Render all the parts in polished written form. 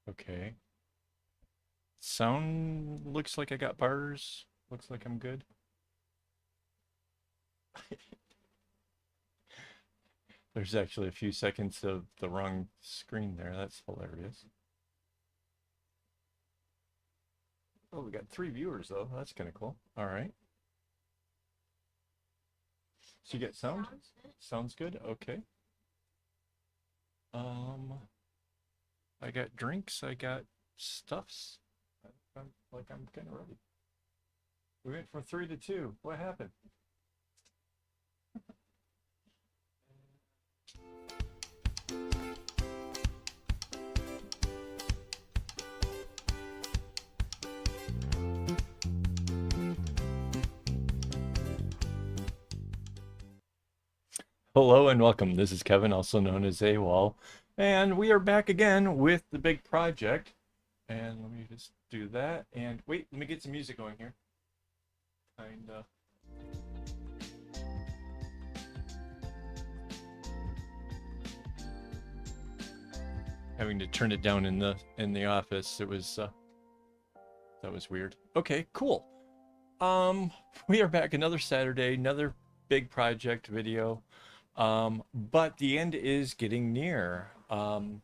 Okay. Sound looks like I got bars. Looks like I'm good. There's actually a few seconds of the wrong screen there. That's hilarious. Oh, we got 3 viewers though. That's kind of cool. All right. So you get sound? Sounds good. Okay. Um, I got drinks. I got stuffs. I'm kind of ready. We went from 3 to 2. What happened? Hello and welcome. This is Kevin, also known as AWOL, and we are back again with the big project. And let me just do that. And wait, let me get some music going here. Kinda. Having to turn it down in the office. It was that was weird. Okay, cool. We are back another Saturday, another big project video. But the end is getting near. Hello.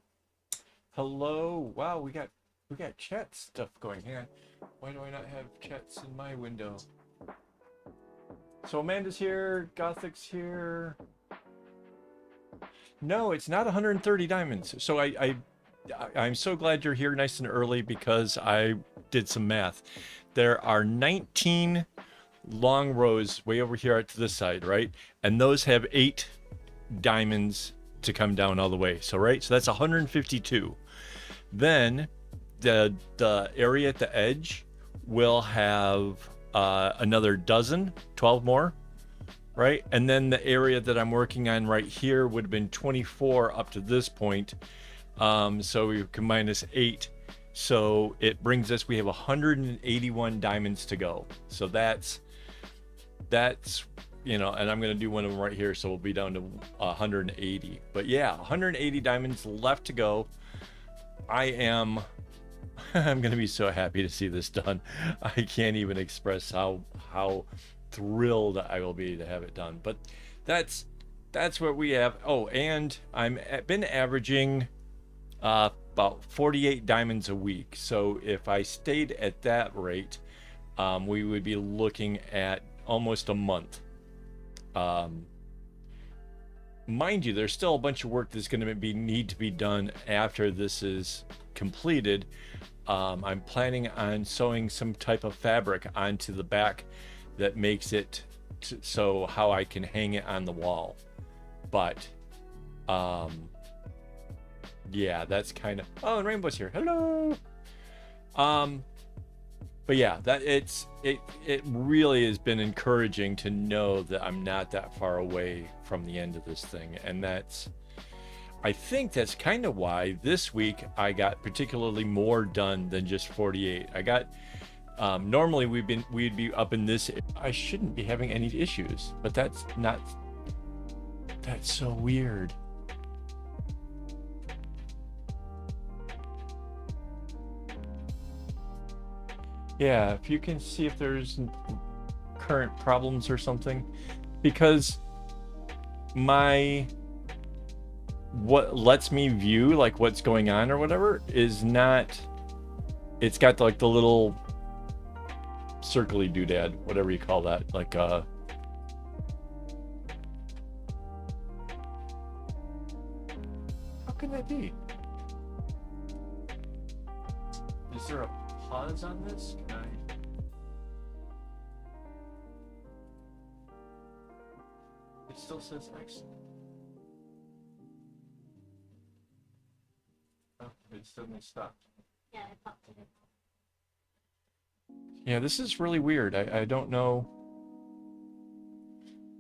Wow, we got chat stuff going here. Why do I not have chats in my window? So Amanda's here, Gothic's here. No, it's not 130 diamonds. So I'm so glad you're here nice and early because I did some math. There are 19 long rows way over here to this side, right? And those have 8 diamonds to come down all the way. So right, so that's 152. Then the area at the edge will have another 12 more, right? And then the area that I'm working on right here would have been 24 up to this point. So we can minus 8. So it brings us, we have 181 diamonds to go. So that's, you know, and I'm going to do one of them right here. So we'll be down to 180. But yeah, 180 diamonds left to go. I'm going to be so happy to see this done. I can't even express how thrilled I will be to have it done. But that's what we have. Oh, and I've been averaging about 48 diamonds a week. So if I stayed at that rate, we would be looking at almost a month. Mind you, there's still a bunch of work that's going to need to be done after this is completed. I'm planning on sewing some type of fabric onto the back that makes it so how I can hang it on the wall. But yeah, that's kind of, oh, and Rainbow's here. Hello. But yeah, that it really has been encouraging to know that I'm not that far away from the end of this thing. And I think that's kind of why this week I got particularly more done than just 48. I got, normally we'd be up in this, I shouldn't be having any issues, but that's so weird. Yeah, if you can see if there's current problems or something, because what lets me view like what's going on or whatever is not, it's got like the little circly doodad, whatever you call that, like how can that be? Is there a pause on this? Can I? It still says X. Oh, it suddenly stopped. Yeah, I popped it in. Yeah, this is really weird. I don't know.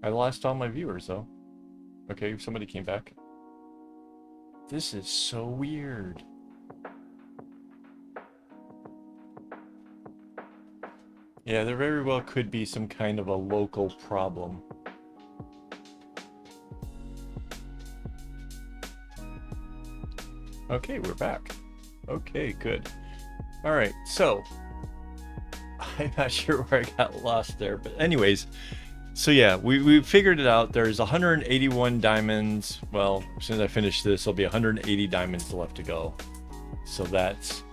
I lost all my viewers though. Okay, somebody came back. This is so weird. Yeah, there very well could be some kind of a local problem. Okay, we're back. Okay, good. All right, so I'm not sure where I got lost there, but anyways, so yeah, we figured it out. There's 181 diamonds. Well, as soon as I finish this, there'll be 180 diamonds left to go. So that's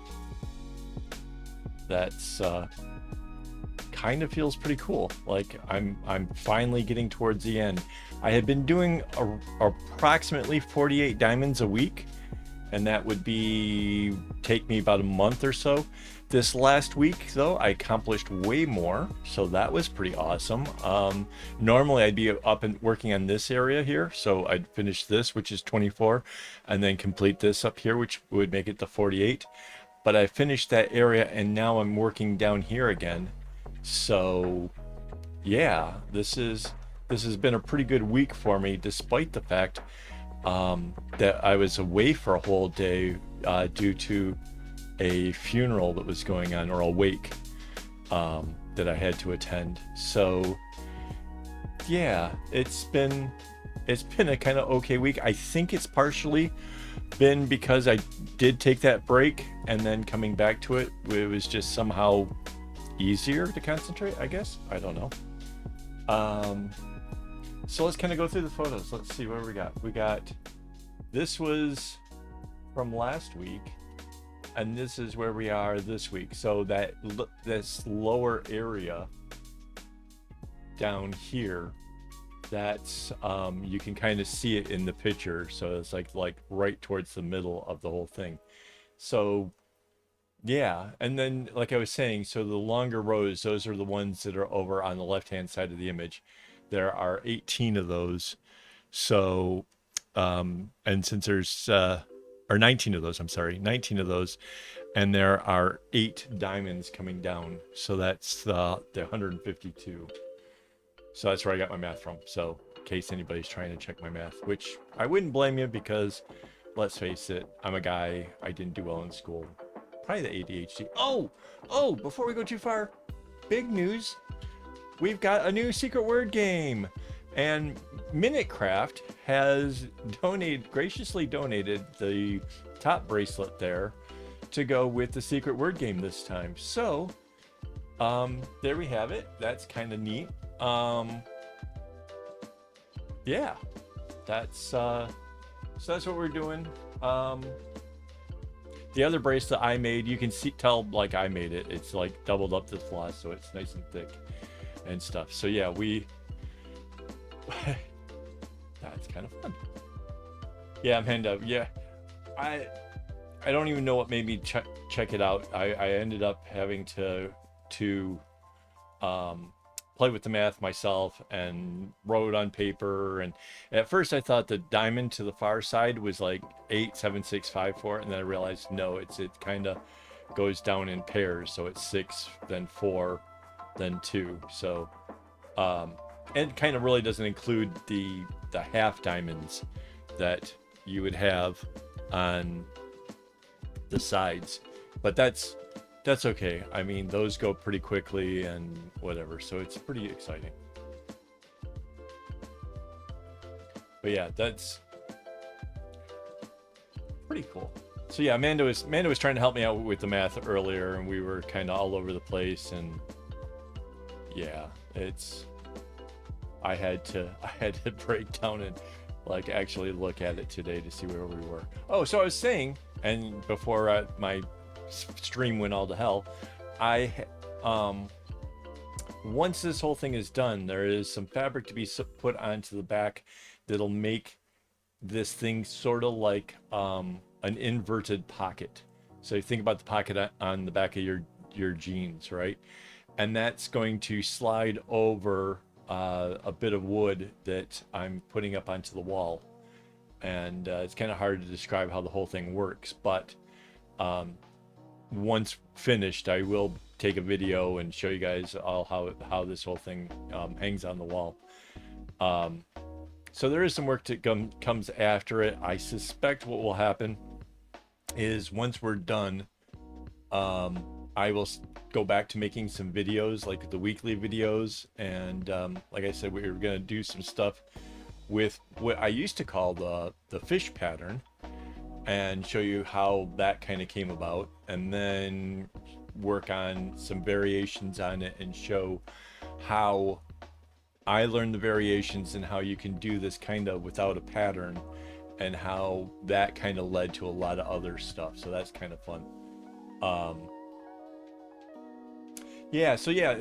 kind of feels pretty cool. Like I'm finally getting towards the end. I had been doing approximately 48 diamonds a week, and that would be take me about a month or so. This last week though, I accomplished way more, so that was pretty awesome. Normally I'd be up and working on this area here, so I'd finish this, which is 24, and then complete this up here, which would make it to 48. But I finished that area, and now I'm working down here again. So yeah, this has been a pretty good week for me, despite the fact that I was away for a whole day due to a funeral that was going on, or a wake that I had to attend. So yeah, it's been a kind of okay week. I think it's partially been because I did take that break, and then coming back to it, it was just somehow easier to concentrate, I guess. I don't know. So let's kind of go through the photos. Let's see what we got. This was from last week, and this is where we are this week. So this lower area down here, that's you can kind of see it in the picture. So it's like right towards the middle of the whole thing. So yeah, and then like I was saying, so the longer rows, those are the ones that are over on the left hand side of the image. There are 18 of those. So and since there's or 19 of those, I'm sorry, 19 of those, and there are 8 diamonds coming down, so that's the 152. So that's where I got my math from. So in case anybody's trying to check my math, which I wouldn't blame you, because let's face it, I'm a guy, I didn't do well in school. Probably the ADHD. Oh, before we go too far, big news. We've got a new secret word game, and Minutecraft has graciously donated the top bracelet there to go with the secret word game this time. So there we have it. That's kind of neat. Yeah, so that's what we're doing. The other bracelet I made, you can tell like I made it. It's like doubled up the floss, so it's nice and thick and stuff. So yeah, that's kind of fun. Yeah, Amanda. Yeah, I don't even know what made me check it out. I ended up having to play with the math myself and wrote on paper. And at first I thought the diamond to the far side was like 8, 7, 6, 5, 4, and then I realized no, it kind of goes down in pairs. So it's 6, then 4, then 2. So and kind of really doesn't include the half diamonds that you would have on the sides, but that's okay. I mean, those go pretty quickly and whatever, so it's pretty exciting. But yeah, that's pretty cool. So yeah, Amanda was trying to help me out with the math earlier, and we were kind of all over the place, and yeah, I had to break down and like actually look at it today to see where we were. Oh, so I was saying, and before my stream went all to hell, once this whole thing is done, there is some fabric to be put onto the back that'll make this thing sort of like an inverted pocket. So you think about the pocket on the back of your jeans, right? And that's going to slide over a bit of wood that I'm putting up onto the wall. And it's kind of hard to describe how the whole thing works, but once finished, I will take a video and show you guys all how this whole thing hangs on the wall. So there is some work that comes after it. I suspect what will happen is once we're done, I will go back to making some videos, like the weekly videos, and like I said, we were going to do some stuff with what I used to call the fish pattern, and show you how that kind of came about, and then work on some variations on it and show how I learned the variations and how you can do this kind of without a pattern, and how that kind of led to a lot of other stuff. So that's kind of fun. Um, yeah, so yeah,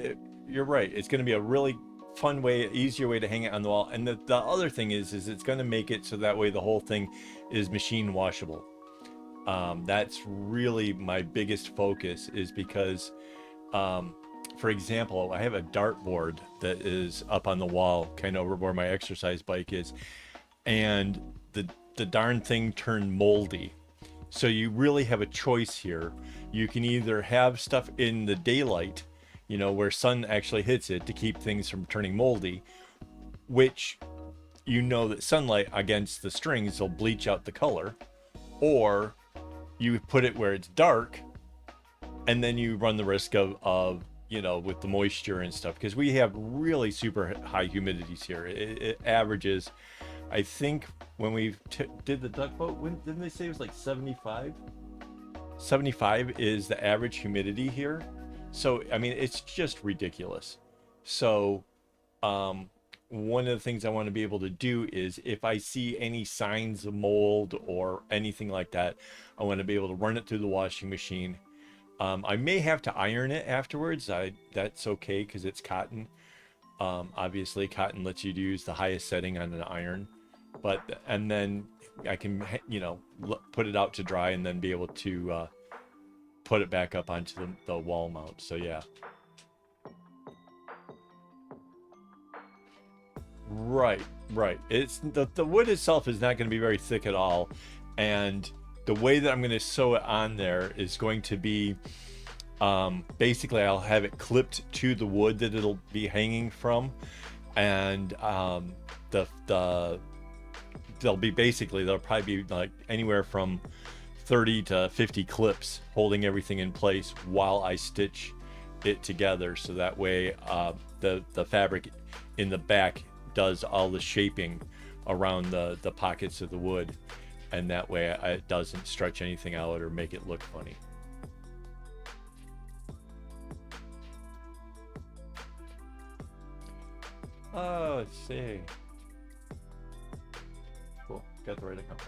you're right. It's going to be a really fun way, easier way to hang it on the wall. And the other thing is it's going to make it so that way the whole thing is machine washable. That's really my biggest focus, is because, for example, I have a dartboard that is up on the wall, kind of over where my exercise bike is, and the darn thing turned moldy. So you really have a choice here. You can either have stuff in the daylight, where sun actually hits it to keep things from turning moldy, which that sunlight against the strings will bleach out the color, or you put it where it's dark, and then you run the risk of with the moisture and stuff, because we have really super high humidities here. It averages, I think, when we did the duck boat, didn't they say it was like 75? 75 is the average humidity here. So, I mean, it's just ridiculous. So, one of the things I want to be able to do is, if I see any signs of mold or anything like that, I want to be able to run it through the washing machine. I may have to iron it afterwards. That's okay, because it's cotton. Obviously, cotton lets you use the highest setting on an iron. And then I can, put it out to dry and then be able to put it back up onto the wall mount. So yeah. Right. It's the wood itself is not going to be very thick at all, and the way that I'm going to sew it on there is going to be, basically I'll have it clipped to the wood that it'll be hanging from, and there'll probably be like anywhere from 30 to 50 clips holding everything in place while I stitch it together, so that way the fabric in the back does all the shaping around the pockets of the wood, and that way it doesn't stretch anything out or make it look funny. Oh, let's see. Cool, got the right account.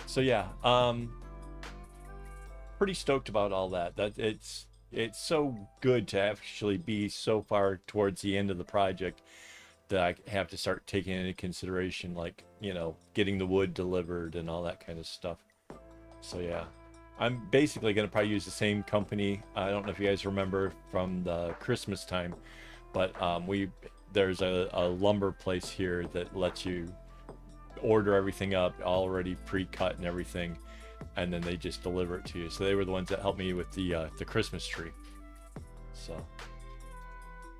So yeah, pretty stoked about all that. It's so good to actually be so far towards the end of the project that I have to start taking into consideration, like, getting the wood delivered and all that kind of stuff. So yeah, I'm basically going to probably use the same company. I don't know if you guys remember from the Christmas time, but there's a lumber place here that lets you order everything up already pre-cut and everything, and then they just deliver it to you. So they were the ones that helped me with the Christmas tree. So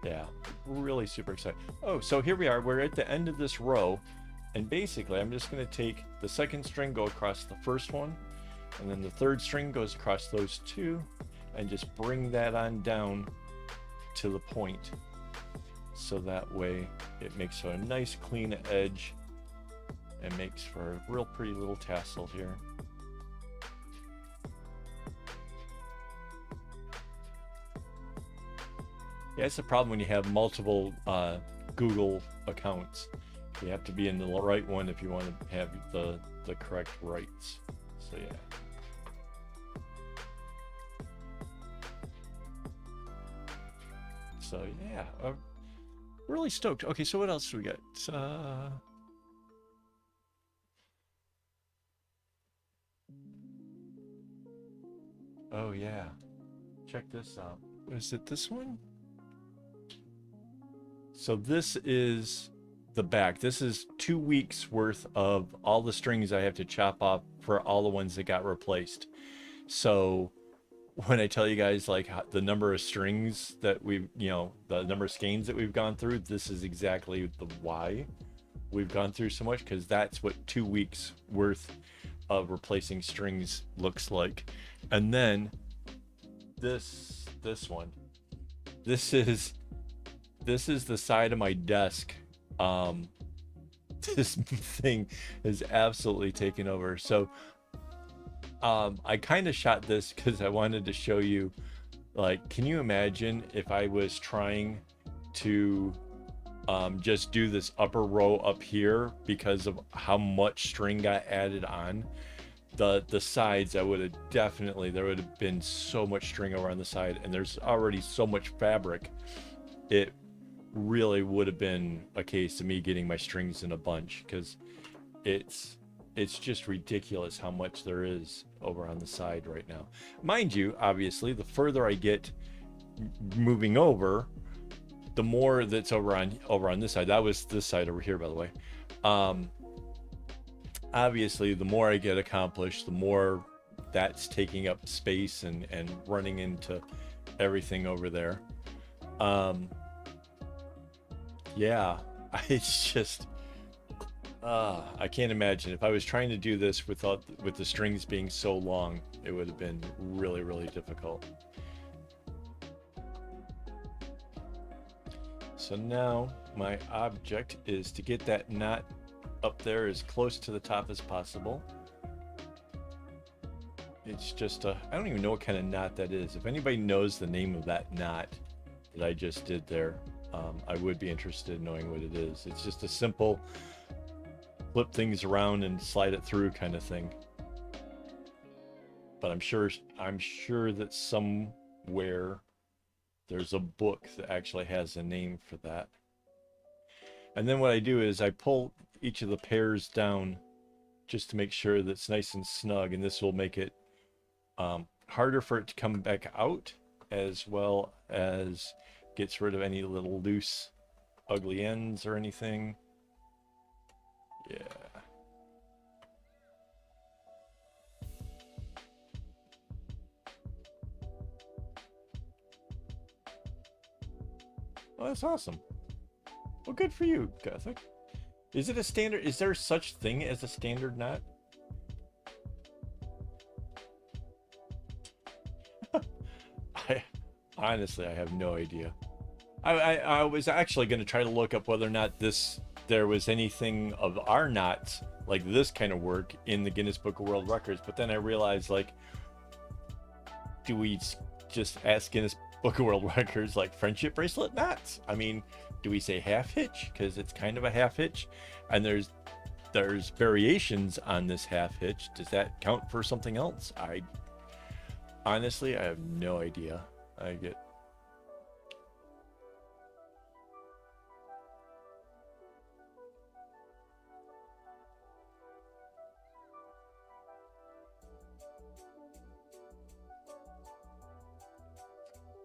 yeah, really super excited. Oh, so here we are. We're at the end of this row, and basically I'm just going to take the second string, go across the first one, and then the third string goes across those two, and just bring that on down to the point, so that way it makes for a nice clean edge and makes for a real pretty little tassel here. Yeah, it's a problem when you have multiple Google accounts. You have to be in the right one if you want to have the correct rights. So yeah. So yeah, really stoked. Okay, so what else do we got? Oh yeah, check this out. Is it this one? So this is the back. This is 2 weeks worth of all the strings I have to chop off for all the ones that got replaced. So when I tell you guys like the number of strings that we've, the number of skeins that we've gone through, this is exactly the why we've gone through so much, because that's what 2 weeks worth of replacing strings looks like. And then this one, this is the side of my desk this thing has absolutely taken over. So I kind of shot this because I wanted to show you, like, can you imagine if I was trying to just do this upper row up here because of how much string got added on the sides? I would have definitely, there would have been so much string over on the side, and there's already so much fabric. It really would have been a case of me getting my strings in a bunch, because it's just ridiculous how much there is over on the side right now. Mind you, obviously, the further I get moving over, the more that's over on this side. That was this side over here, by the way. Obviously, the more I get accomplished, the more that's taking up space and running into everything over there. Yeah, it's just I can't imagine if I was trying to do this with the strings being so long, it would have been really, really difficult. So now my object is to get that knot up there as close to the top as possible. It's just I don't even know what kind of knot that is. If anybody knows the name of that knot that I just did there, I would be interested in knowing what it is. It's just a simple flip things around and slide it through kind of thing. But I'm sure that somewhere there's a book that actually has a name for that. And then what I do is I pull each of the pairs down just to make sure that it's nice and snug, and this will make it harder for it to come back out, as well as gets rid of any little loose ugly ends or anything. Yeah. Oh, that's awesome. Well, good for you, Gothic. Is it a standard? Is there such thing as a standard knot? Honestly, I have no idea. I was actually going to try to look up whether or not there was anything of our knots like this kind of work in the Guinness Book of World Records, but then I realized, like, do we just ask Guinness Book of World Records like friendship bracelet knots? I mean, do we say half hitch because it's kind of a half hitch, and there's variations on this half hitch? Does that count for something else? Honestly, I have no idea.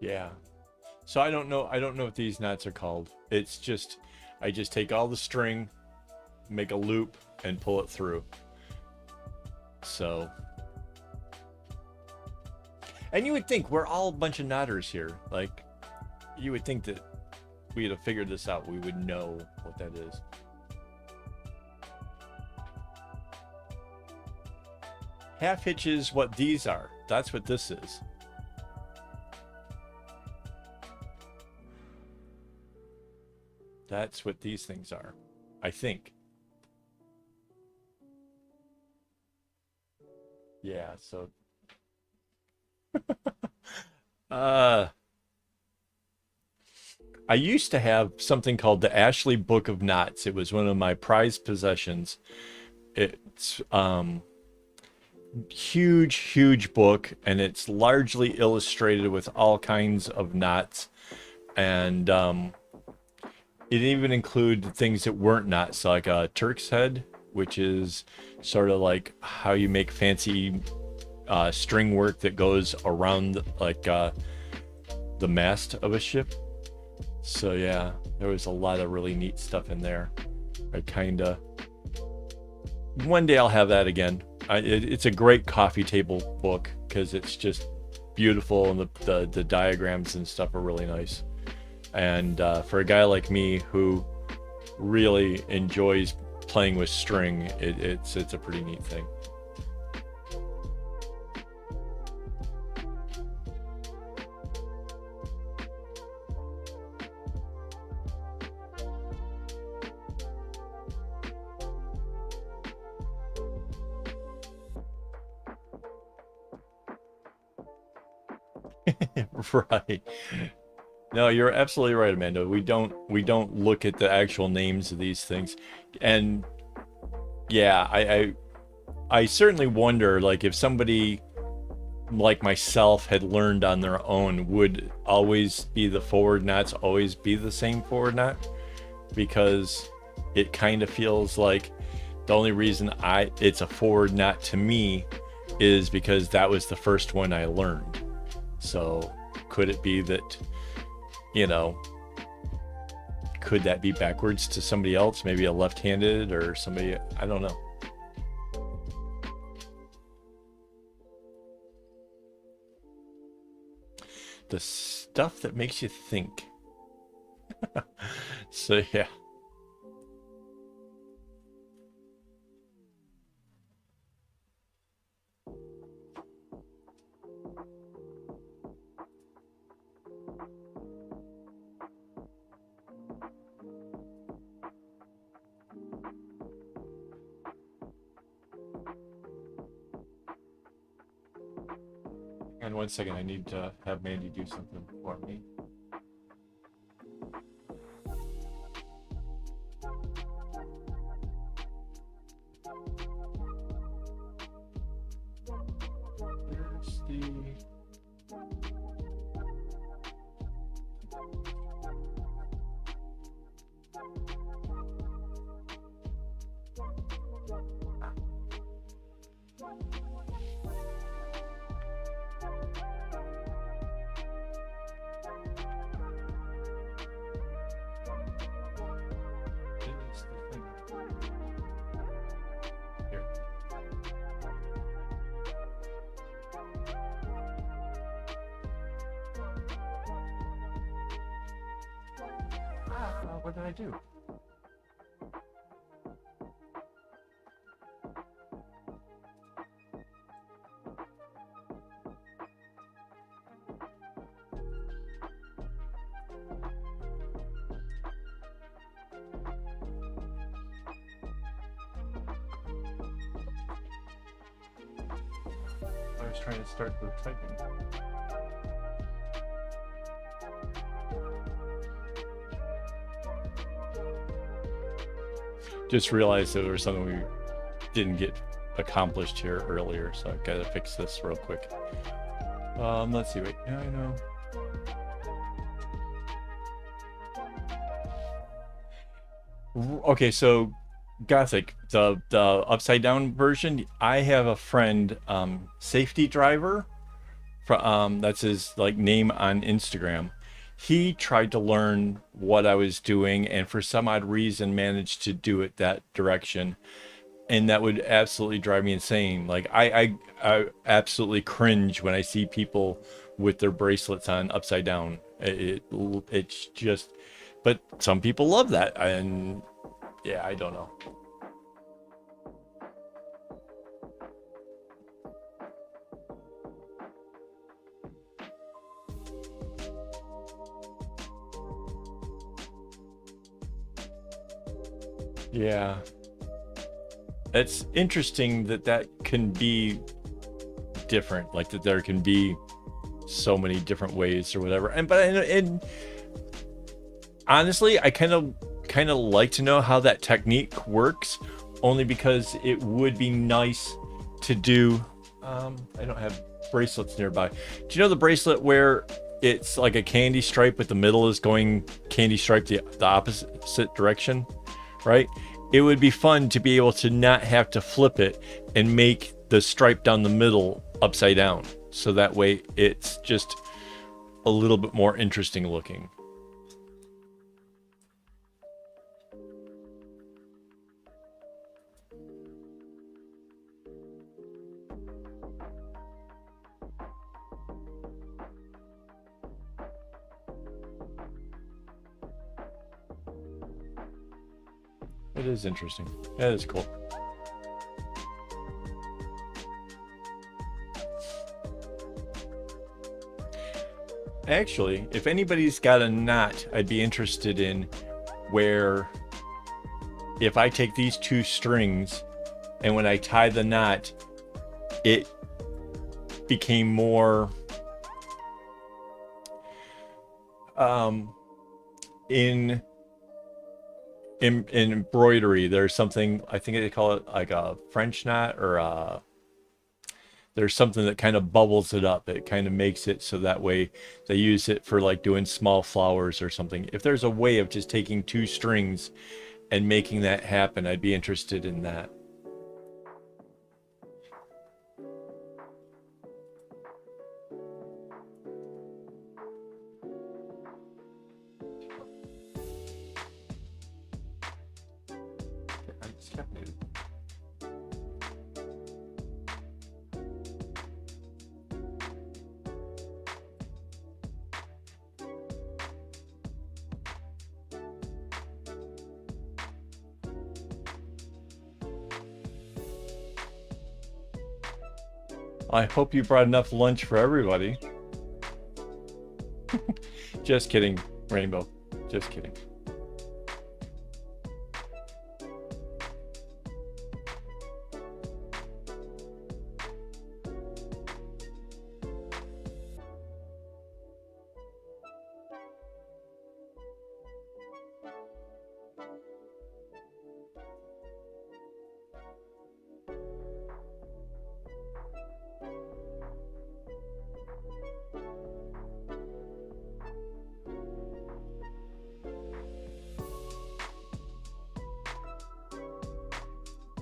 Yeah. So I don't know what these knots are called. It's just, I just take all the string, make a loop, and pull it through. So, and you would think we're all a bunch of knotters here. Like, you would think that we'd have figured this out. We would know what that is. Half hitch is what these are. That's what this is. That's what these things are, I think. Yeah, so I used to have something called the Ashley Book of Knots. It was one of my prized possessions. It's huge book, and it's largely illustrated with all kinds of knots, and it even included things that weren't knots, like a Turk's head, which is sort of like how you make fancy string work that goes around like the mast of a ship. So yeah, there was a lot of really neat stuff in there. One day I'll have that again. It's a great coffee table book because it's just beautiful, and the diagrams and stuff are really nice. And for a guy like me who really enjoys playing with string, it's a pretty neat thing. Right. No, you're absolutely right, Amanda. We don't look at the actual names of these things. And yeah, I certainly wonder, like, if somebody like myself had learned on their own, would always be the forward knots always be the same forward knot? Because it kind of feels like the only reason I it's a forward knot to me is because that was the first one I learned. So could it be that, you know, could that be backwards to somebody else, maybe a left-handed or somebody, I don't know. The stuff that makes you think. So yeah. And 1 second, I need to have Mandy do something for me. Here's the here's the thing. Here. What did I do? I was trying to start the typing. Just realized there was something we didn't get accomplished here earlier, so I've got to fix this real quick. Let's see. Wait, yeah, I know. Okay, so Gothic, the upside down version. I have a friend, Safety Driver, that's his like name on Instagram. He tried to learn what I was doing, and for some odd reason managed to do it that direction, and that would absolutely drive me insane. Like I absolutely cringe when I see people with their bracelets on upside down. It's just, but some people love that, and yeah, I don't know. Yeah, it's interesting that that can be different, like that there can be so many different ways or whatever. And honestly, I kind of like to know how that technique works, only because it would be nice to do. I don't have bracelets nearby. Do you know the bracelet where it's like a candy stripe, but the middle is going candy stripe the opposite direction, right? It would be fun to be able to not have to flip it and make the stripe down the middle upside down. So that way it's just a little bit more interesting looking. It is interesting. That is cool. Actually, if anybody's got a knot, I'd be interested in where if I take these two strings and when I tie the knot, it became more um, in in embroidery, there's something I think they call it like a French knot or there's something that kind of bubbles it up. It kind of makes it so that way they use it for like doing small flowers or something. If there's a way of just taking two strings and making that happen, I'd be interested in that. I hope you brought enough lunch for everybody. Just kidding, Rainbow. Just kidding.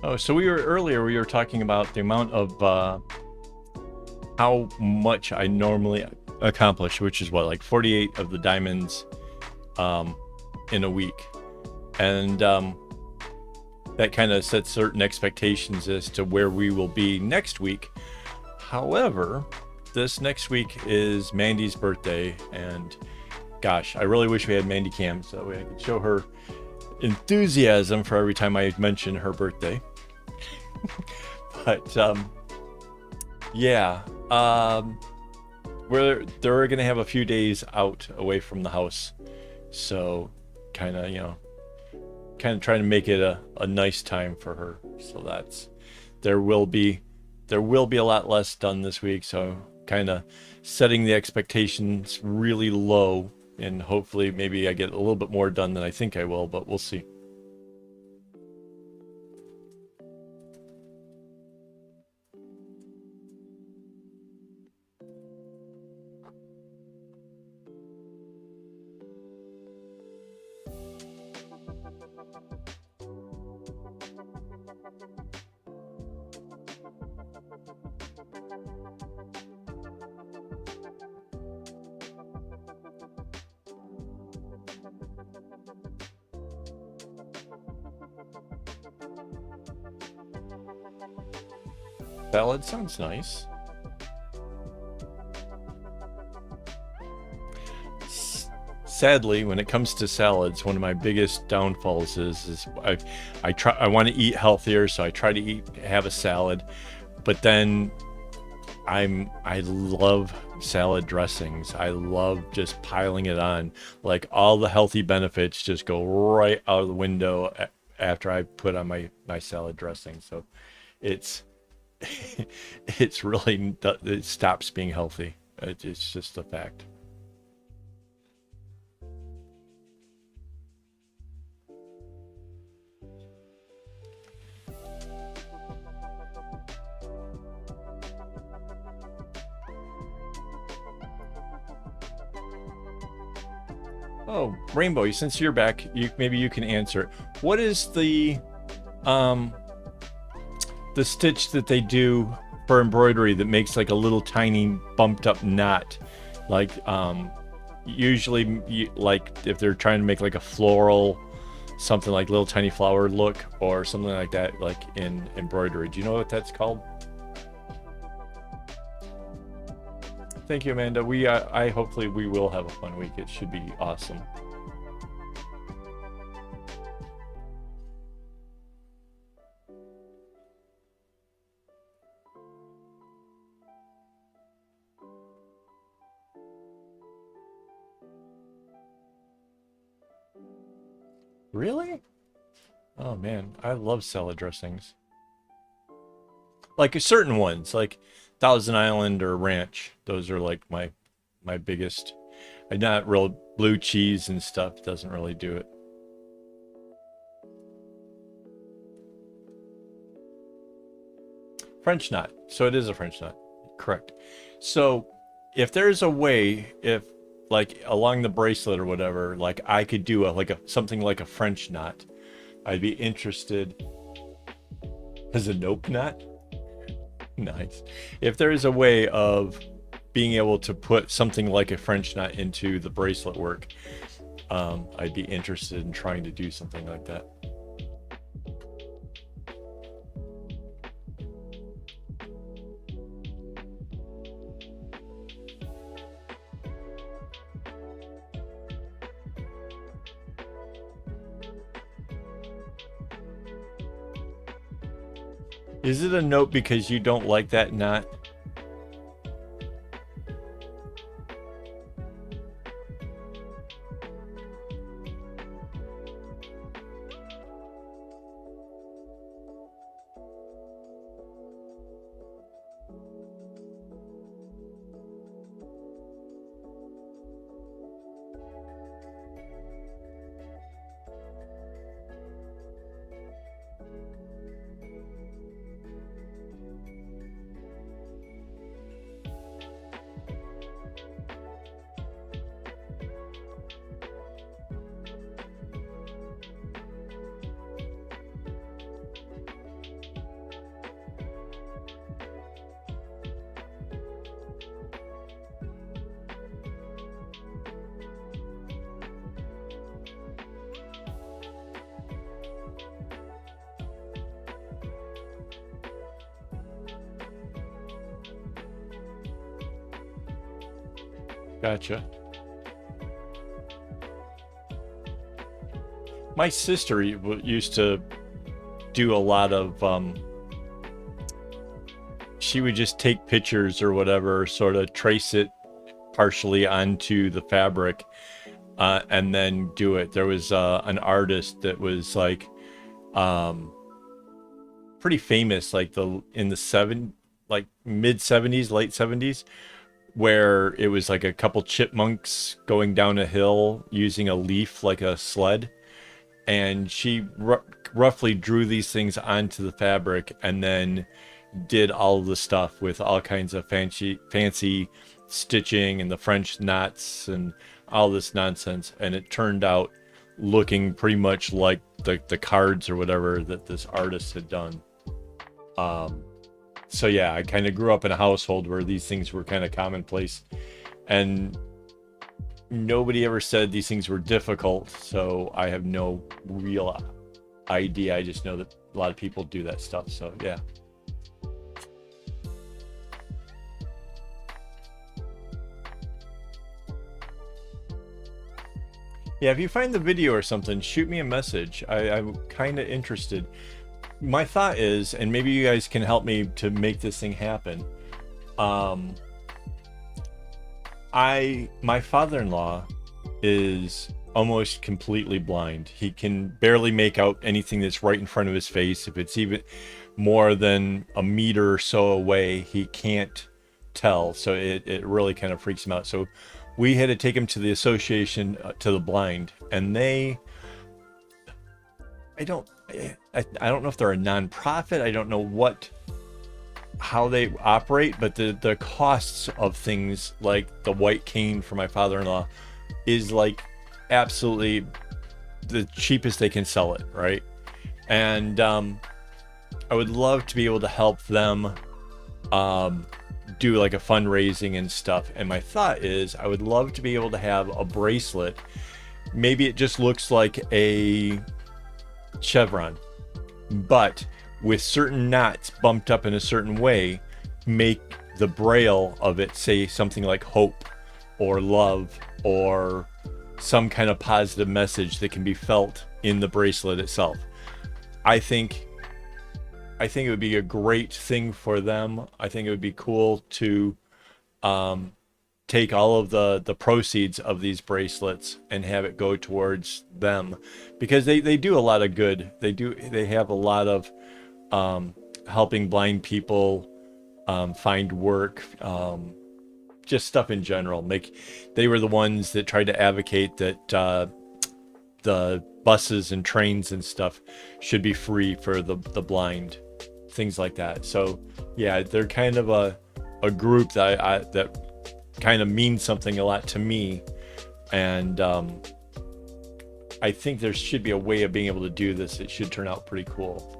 Oh, so we were talking about the amount of how much I normally accomplish, which is what, like 48 of the diamonds in a week. And that kind of sets certain expectations as to where we will be next week. However, this next week is Mandy's birthday, and gosh, I really wish we had Mandy Cam so that way I could show her enthusiasm for every time I mention her birthday. But yeah, they're gonna have a few days out away from the house, so kind of trying to make it a nice time for her. So that's there will be a lot less done this week, so kind of setting the expectations really low, and hopefully maybe I get a little bit more done than I think I will, but we'll see. Salad sounds nice. Sadly, when it comes to salads, one of my biggest downfalls is I want to eat healthier, so I try to have a salad, but then I love salad dressings. I love just piling it on. Like all the healthy benefits just go right out of the window after I put on my salad dressing. So it's it's really, it stops being healthy. It's just a fact. Oh, Rainbow, since you're back, maybe you can answer it. What is um the stitch that they do for embroidery that makes like a little tiny bumped up knot? Like usually like if they're trying to make like a floral, something like little tiny flower look or something like that, like in embroidery. Do you know what that's called? Thank you, Amanda. I hopefully we will have a fun week. It should be awesome. Really? Oh man, I love salad dressings. Like certain ones, like Thousand Island or Ranch. Those are like my biggest. I'm not real blue cheese and stuff doesn't really do it. French knot. So it is a French knot. Correct. So if there's a way, if like along the bracelet or whatever, like I could do something like a French knot, I'd be interested. As a nope knot? Nice. If there is a way of being able to put something like a French knot into the bracelet work, I'd be interested in trying to do something like that. Is it a note because you don't like that knot? Gotcha. My sister used to do a lot of, she would just take pictures or whatever, sort of trace it partially onto the fabric, and then do it. There was an artist that was like pretty famous, like in the mid 70s, late 70s, where it was like a couple chipmunks going down a hill using a leaf like a sled, and she roughly drew these things onto the fabric and then did all of the stuff with all kinds of fancy stitching and the French knots and all this nonsense, and it turned out looking pretty much like the cards or whatever that this artist had done. So yeah, I kind of grew up in a household where these things were kind of commonplace, and nobody ever said these things were difficult, so I have no real idea. I just know that a lot of people do that stuff, so yeah. Yeah, if you find the video or something, shoot me a message. I'm kind of interested. My thought is, and maybe you guys can help me to make this thing happen. My father-in-law is almost completely blind. He can barely make out anything that's right in front of his face. If it's even more than a meter or so away, he can't tell. So it really kind of freaks him out. So we had to take him to the association to the blind, and I don't know if they're a nonprofit. I don't know how they operate, but the costs of things like the white cane for my father-in-law is like absolutely the cheapest they can sell it, right? And I would love to be able to help them do like a fundraising and stuff. And my thought is I would love to be able to have a bracelet. Maybe it just looks like a chevron, but with certain knots bumped up in a certain way, make the braille of it say something like hope or love or some kind of positive message that can be felt in the bracelet itself. I think it would be a great thing for them. I think it would be cool to take all of the proceeds of these bracelets and have it go towards them, because they do a lot of good. They have a lot of helping blind people find work, just stuff in general. They were the ones that tried to advocate that the buses and trains and stuff should be free for the blind, things like that. So yeah, they're kind of a group that that kind of means something a lot to me, and I think there should be a way of being able to do this. It should turn out pretty cool.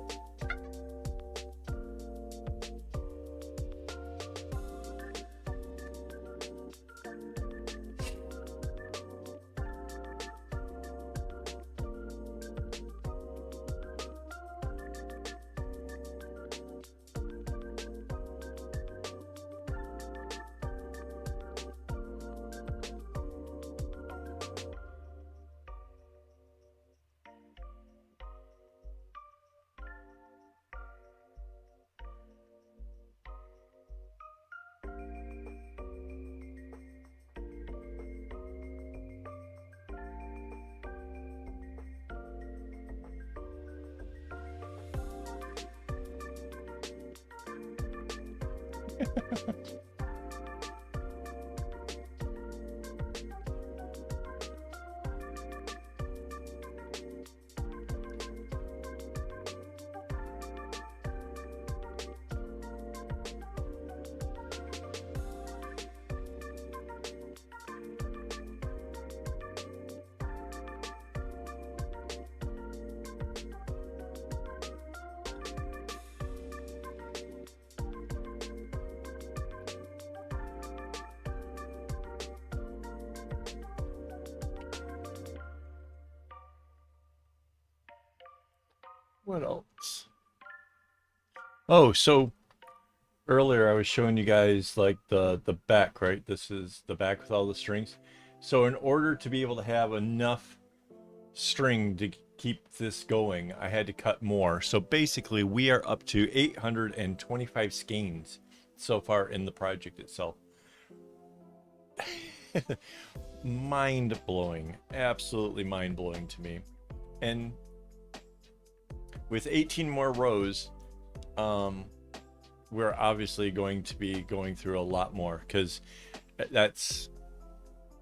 What else? Oh, so earlier I was showing you guys like the back, right? This is the back with all the strings. So in order to be able to have enough string to keep this going, I had to cut more. So basically we are up to 825 skeins so far in the project itself. Mind blowing, absolutely mind blowing to me. And with 18 more rows, we're obviously going to be going through a lot more, because that's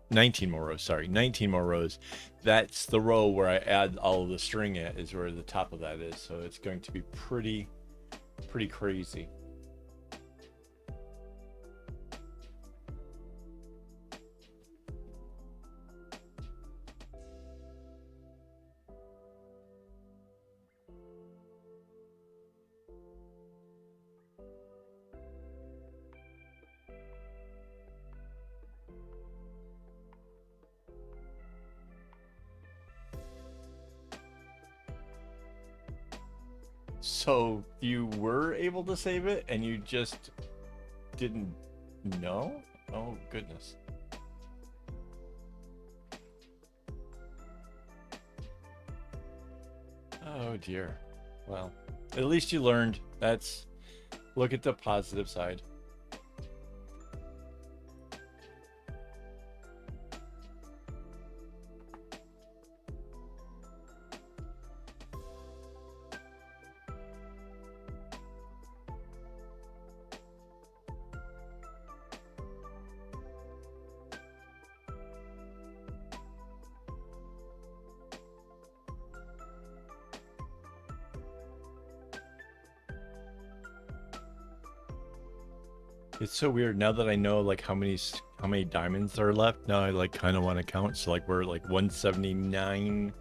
19 more rows. Sorry, 19 more rows. That's the row where I add all of the string at, is where the top of that is. So it's going to be pretty crazy. So you were able to save it and you just didn't know? Oh goodness. Oh dear. Well, at least you learned. That's, look at the positive side. It's so weird now that I know like how many diamonds are left. Now I like kind of want to count. So like we're like 179,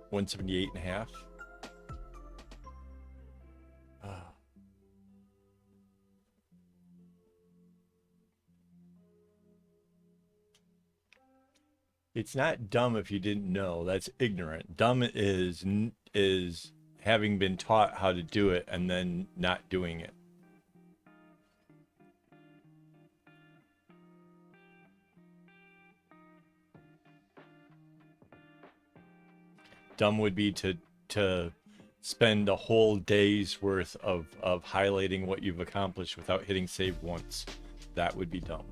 178 and a half. It's not dumb if you didn't know. That's ignorant. Dumb is having been taught how to do it and then not doing it. Dumb would be to spend a whole day's worth of highlighting what you've accomplished without hitting save once. That would be dumb.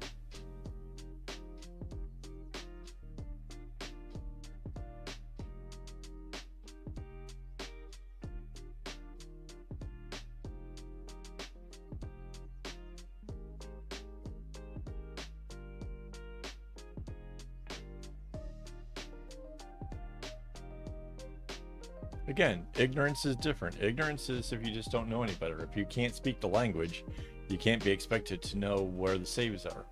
Again, ignorance is different. Ignorance is if you just don't know any better. If you can't speak the language, you can't be expected to know where the saves are.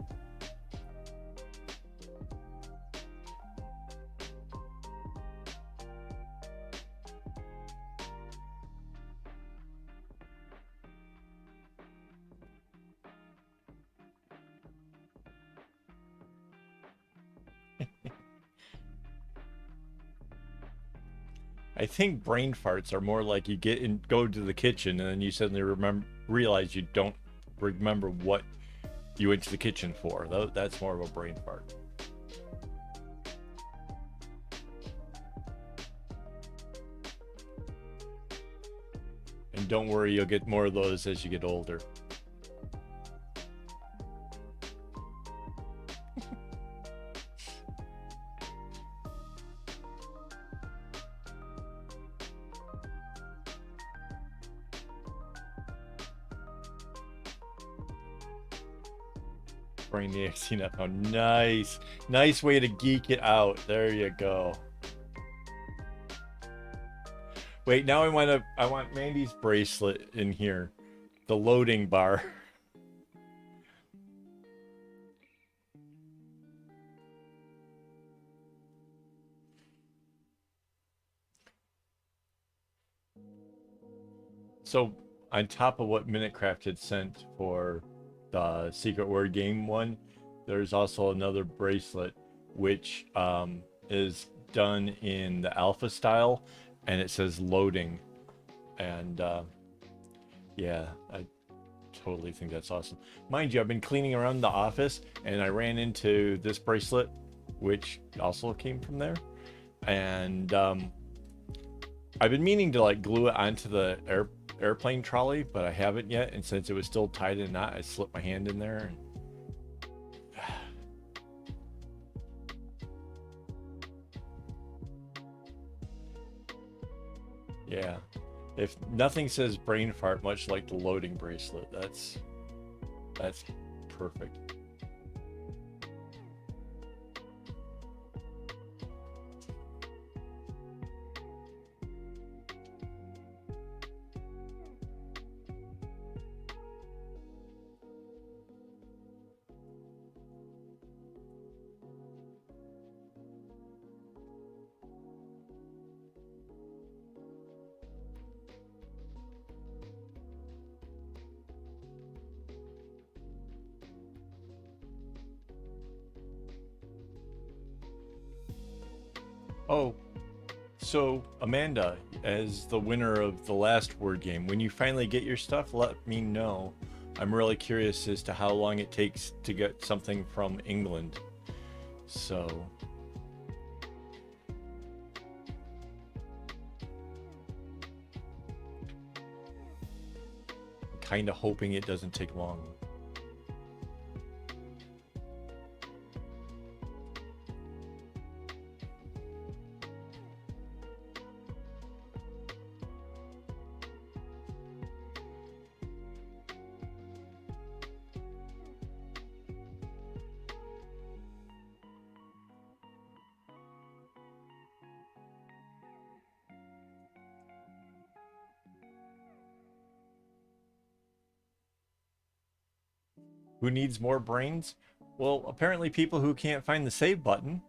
I think brain farts are more like you get in, go to the kitchen, and then you suddenly realize you don't remember what you went to the kitchen for. That's more of a brain fart. And don't worry, you'll get more of those as you get older. Bring the XC up. Oh, nice. Nice way to geek it out. There you go. Wait, now I want Mandy's bracelet in here. The loading bar. So on top of what Minutecraft had sent for the secret word game one, there's also another bracelet which is done in the alpha style, and it says loading. And yeah, I totally think that's awesome. Mind you, I've been cleaning around the office and I ran into this bracelet which also came from there, and I've been meaning to like glue it onto the airplane trolley, but I haven't yet, and since it was still tied in a knot, I slipped my hand in there and yeah, if nothing says brain fart much like the loading bracelet. That's perfect. Oh, so Amanda, as the winner of the last word game, when you finally get your stuff, let me know. I'm really curious as to how long it takes to get something from England. So I'm kind of hoping it doesn't take long. Who needs more brains? Well, apparently people who can't find the save button.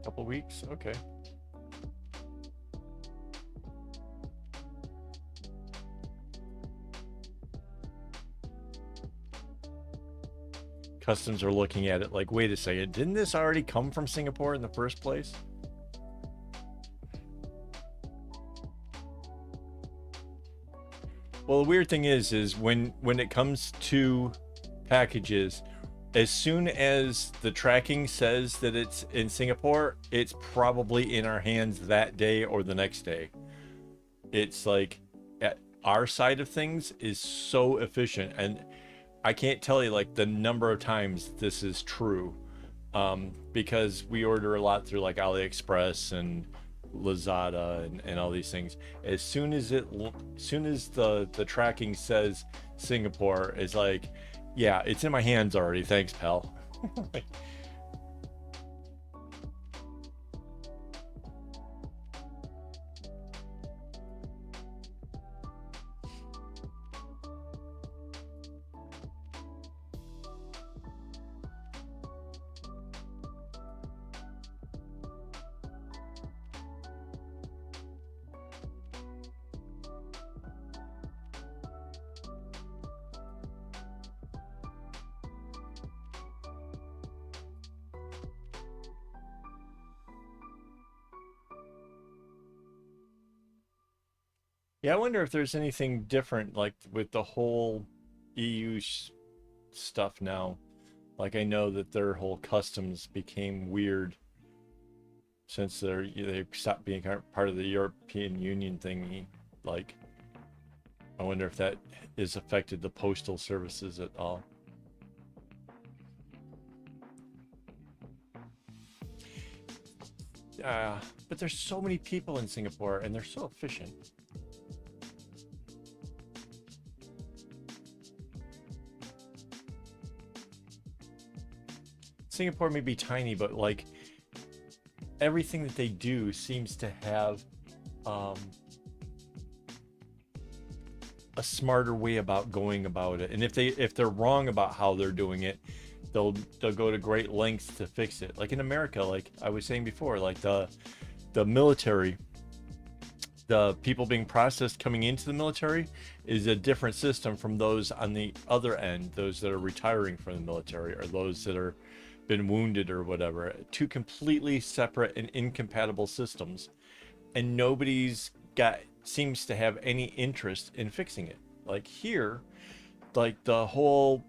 Couple weeks, okay. Customs are looking at it like, wait a second, didn't this already come from Singapore in the first place? Well, the weird thing is when it comes to packages, as soon as the tracking says that it's in Singapore, it's probably in our hands that day or the next day. It's like our side of things is so efficient, and I can't tell you like the number of times this is true. because we order a lot through like AliExpress and Lazada and all these things. As soon as the tracking says Singapore, it's like, yeah, it's in my hands already. Thanks, pal. Yeah, I wonder if there's anything different like with the whole EU stuff now. Like I know that their whole customs became weird since they stopped being part of the European Union thingy. Like, I wonder if that has affected the postal services at all. But there's so many people in Singapore and they're so efficient. Singapore may be tiny, but like everything that they do seems to have um, a smarter way about going about it. And if they're wrong about how they're doing it, they'll go to great lengths to fix it. Like in America, like I was saying before, like the military, the people being processed coming into the military is a different system from those on the other end, those that are retiring from the military or those that are been wounded or whatever. Two completely separate and incompatible systems, and nobody's got seems to have any interest in fixing it. Like here, like the whole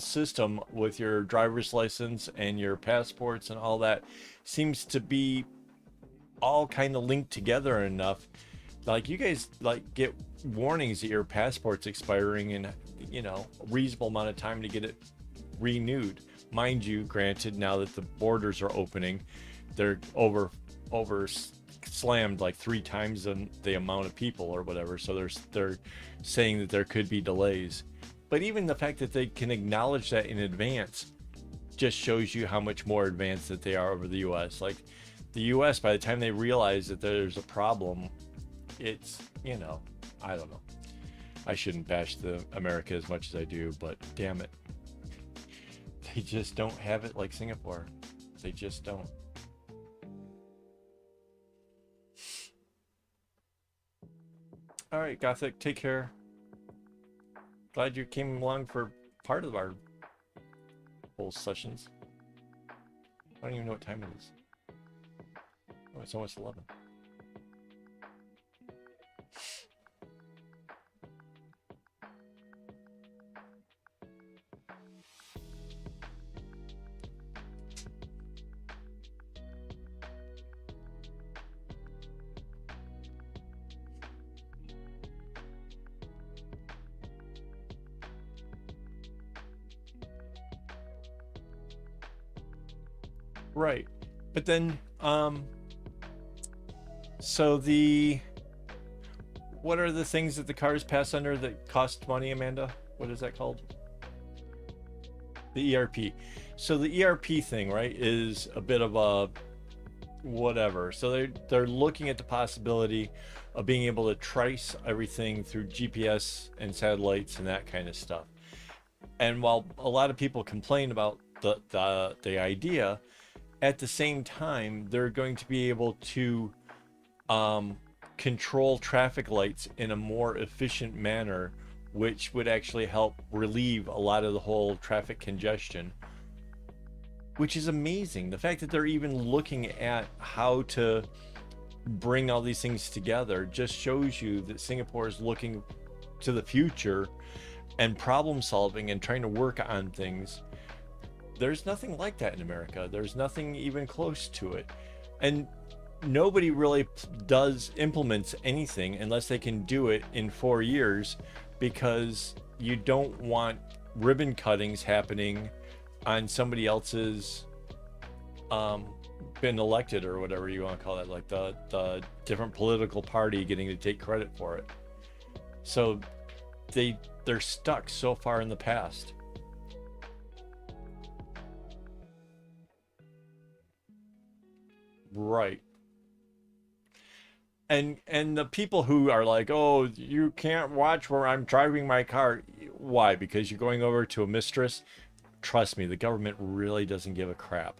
system with your driver's license and your passports and all that seems to be all kind of linked together enough. Like you guys like get warnings that your passport's expiring in a reasonable amount of time to get it renewed. Mind you, granted, now that the borders are opening, they're over slammed like 3 times the amount of people or whatever. So they're saying that there could be delays. But even the fact that they can acknowledge that in advance just shows you how much more advanced that they are over the US. Like the US, by the time they realize that there's a problem, it's, I don't know. I shouldn't bash the America as much as I do, but damn it. They just don't have it like Singapore. They just don't. All right, Gothic, take care. Glad you came along for part of our whole sessions. I don't even know what time it is. Oh, it's almost 11. Right. But then, so what are the things that the cars pass under that cost money, Amanda? What is that called? The ERP. So the ERP thing, right, is a bit of a whatever. So they're looking at the possibility of being able to trace everything through GPS and satellites and that kind of stuff. And while a lot of people complain about the idea, at the same time, they're going to be able to control traffic lights in a more efficient manner, which would actually help relieve a lot of the whole traffic congestion, which is amazing. The fact that they're even looking at how to bring all these things together just shows you that Singapore is looking to the future and problem solving and trying to work on things. There's nothing like that in America. There's nothing even close to it. And nobody really implements anything unless they can do it in 4 years, because you don't want ribbon cuttings happening on somebody else's been elected or whatever you want to call that, like the different political party getting to take credit for it. So they're stuck so far in the past. Right. And the people who are like, "Oh, you can't watch where I'm driving my car." Why? Because you're going over to a mistress? Trust me, the government really doesn't give a crap.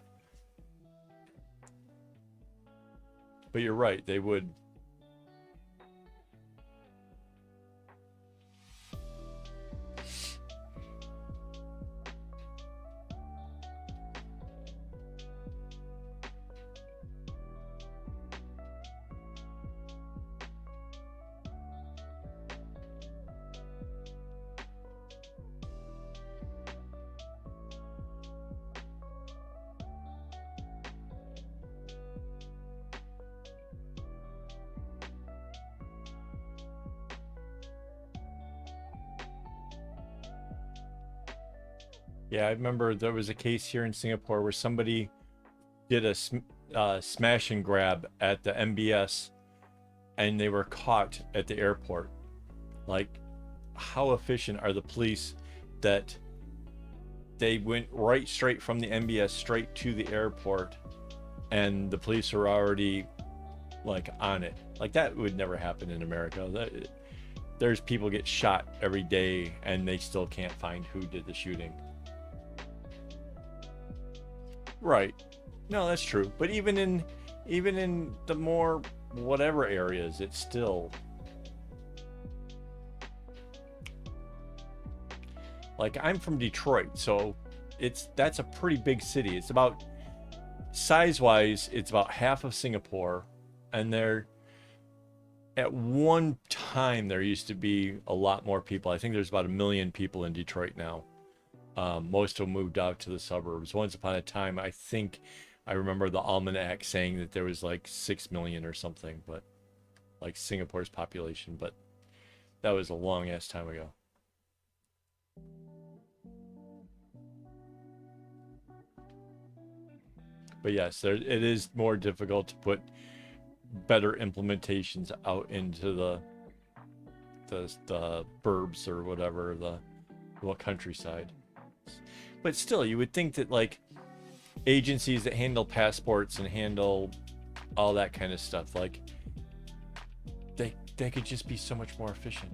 But you're right, they would. Yeah, I remember there was a case here in Singapore where somebody did a smash and grab at the MBS and they were caught at the airport. Like, how efficient are the police that they went right straight from the MBS straight to the airport and the police are already like on it? Like, that would never happen in America. There's people get shot every day and they still can't find who did the shooting. Right. No, that's true. But even in the more whatever areas, it's still like, I'm from Detroit, so that's a pretty big city. It's about, size-wise, it's about half of Singapore, and there at one time there used to be a lot more people. I think there's about 1 million people in Detroit now. Most of them moved out to the suburbs. Once upon a time, I think I remember the almanac saying that there was like 6 million or something, but like Singapore's population, but that was a long ass time ago. But yes, it is more difficult to put better implementations out into the burbs or whatever, the countryside. But still, you would think that like agencies that handle passports and handle all that kind of stuff, like they could just be so much more efficient.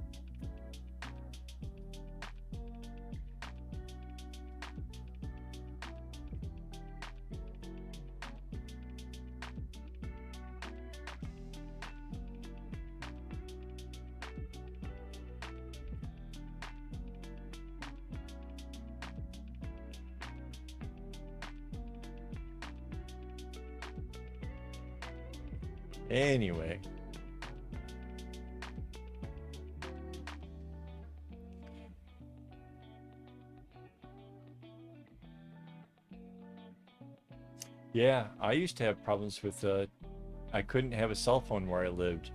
Anyway, yeah, I used to have problems with I couldn't have a cell phone where I lived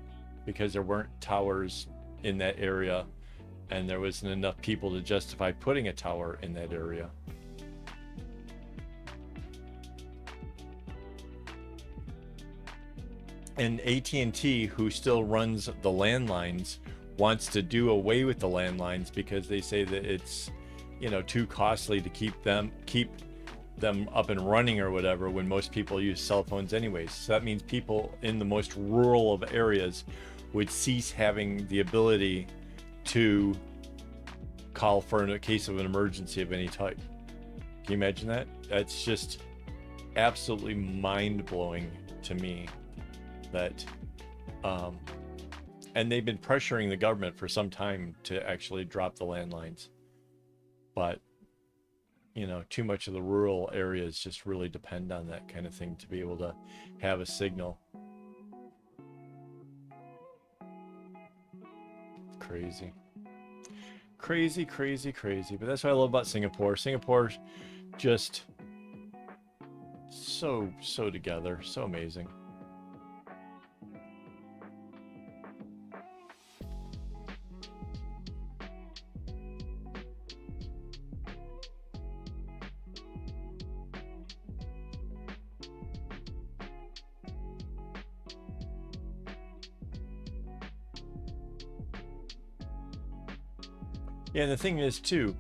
because there weren't towers in that area and there wasn't enough people to justify putting a tower in that area. And AT&T, who still runs the landlines, wants to do away with the landlines because they say that it's, too costly to keep them up and running or whatever when most people use cell phones anyways. So that means people in the most rural of areas would cease having the ability to call for a case of an emergency of any type. Can you imagine that? That's just absolutely mind-blowing to me that and they've been pressuring the government for some time to actually drop the landlines, but too much of the rural areas just really depend on that kind of thing to be able to have a signal. Crazy, crazy, crazy, crazy. But that's what I love about Singapore. Singapore's just so together, so amazing. Yeah, and the thing is too,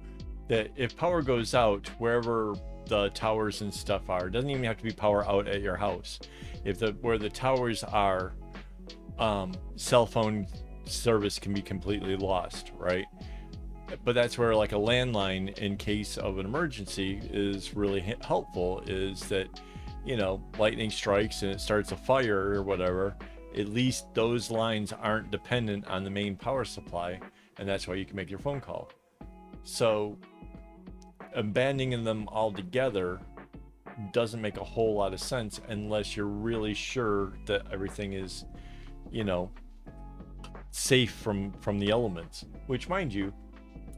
that if power goes out wherever the towers and stuff are, it doesn't even have to be power out at your house. If the where the towers are, cell phone service can be completely lost, right? But that's where like a landline in case of an emergency is really helpful, is that, you know, lightning strikes and it starts a fire or whatever, at least those lines aren't dependent on the main power supply, and that's why you can make your phone call. So abandoning them altogether doesn't make a whole lot of sense unless you're really sure that everything is, you know, safe from the elements, which, mind you,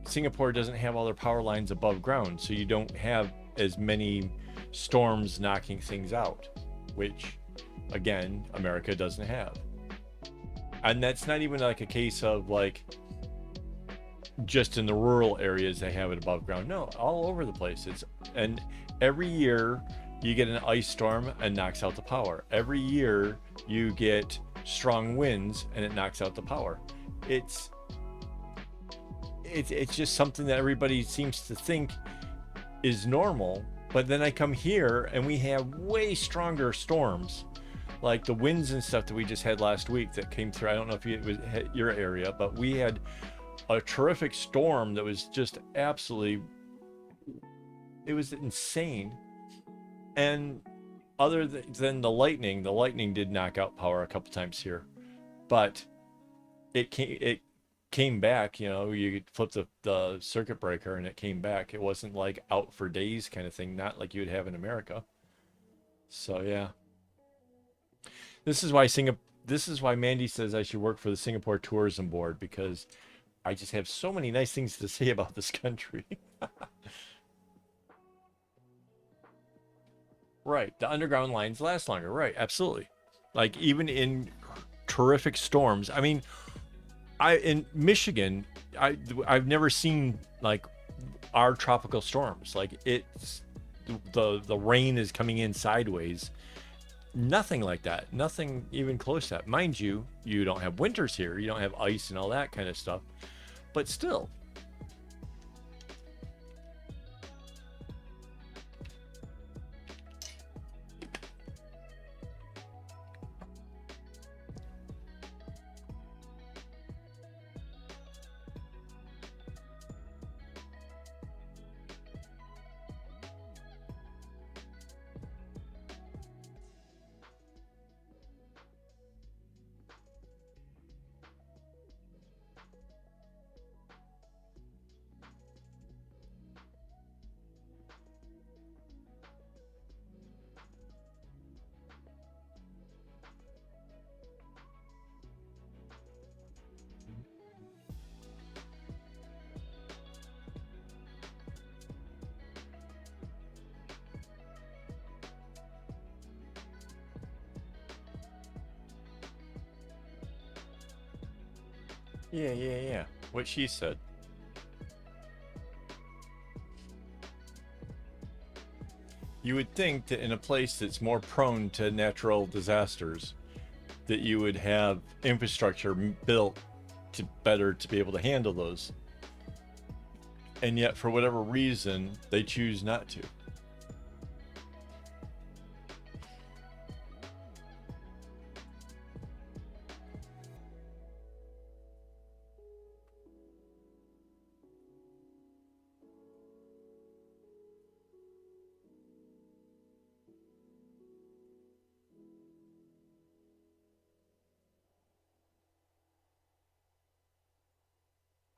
Singapore doesn't have all their power lines above ground, so you don't have as many storms knocking things out, which again America doesn't have. And that's not even like a case of like just in the rural areas they have it above ground. No, all over the place. And every year you get an ice storm and knocks out the power. Every year you get strong winds and it knocks out the power. It's just something that everybody seems to think is normal. But then I come here and we have way stronger storms, like the winds and stuff that we just had last week that came through. I don't know if it was your area, but we had a terrific storm that was just absolutely, it was insane. And other than the lightning did knock out power a couple times here, but it came back. You know, you could flip the circuit breaker and it came back. It wasn't like out for days kind of thing, not like you would have in America. So yeah, this is why Mandy says I should work for the Singapore Tourism Board, because I just have so many nice things to say about this country. Right, the underground lines last longer. Right, absolutely. Like even in terrific storms. I mean, in Michigan, I've never seen like our tropical storms. Like it's the rain is coming in sideways. Nothing like that. Nothing even close to that. Mind you, you don't have winters here. You don't have ice and all that kind of stuff. But still. Yeah. What she said. You would think that in a place that's more prone to natural disasters, that you would have infrastructure built to be able to handle those. And yet, for whatever reason, they choose not to.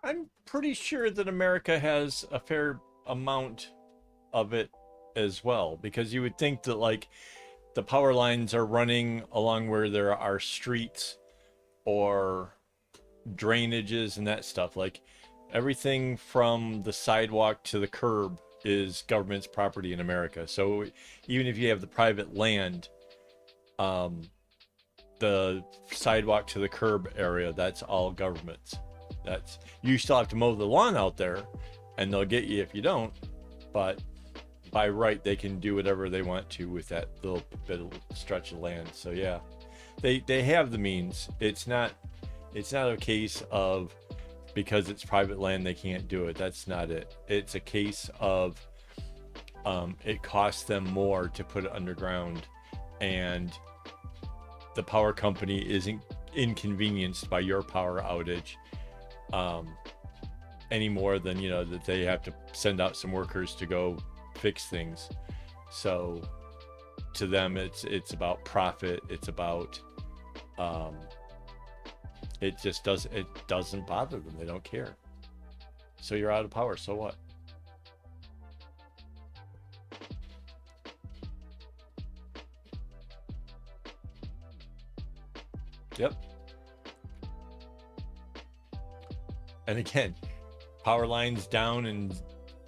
I'm pretty sure that America has a fair amount of it as well, because you would think that like the power lines are running along where there are streets or drainages and that stuff. Like everything from the sidewalk to the curb is government's property in America. So even if you have the private land, the sidewalk to the curb area, that's all government's. That's, you still have to mow the lawn out there and they'll get you if you don't, but by right they can do whatever they want to with that little bit of stretch of land. So yeah, they have the means. It's not a case of because it's private land, they can't do it. That's not it. It's a case of it costs them more to put it underground, and the power company isn't inconvenienced by your power outage any more than, you know, that they have to send out some workers to go fix things. So to them, it's about profit. It's about it doesn't bother them. They don't care. So you're out of power. So what? Yep. And again, power lines down and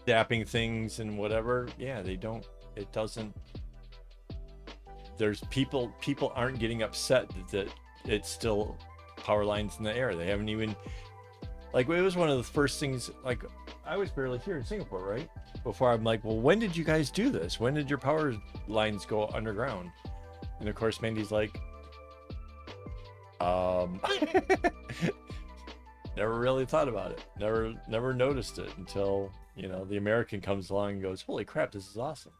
zapping things and whatever. Yeah, they don't. It doesn't. There's people aren't getting upset that it's still power lines in the air. They haven't even, like, it was one of the first things, like, I was barely here in Singapore, right? Before I'm like, well, when did you guys do this? When did your power lines go underground? And of course, Mandy's like, never really thought about it. Never noticed it until, you know, the American comes along and goes, holy crap, this is awesome.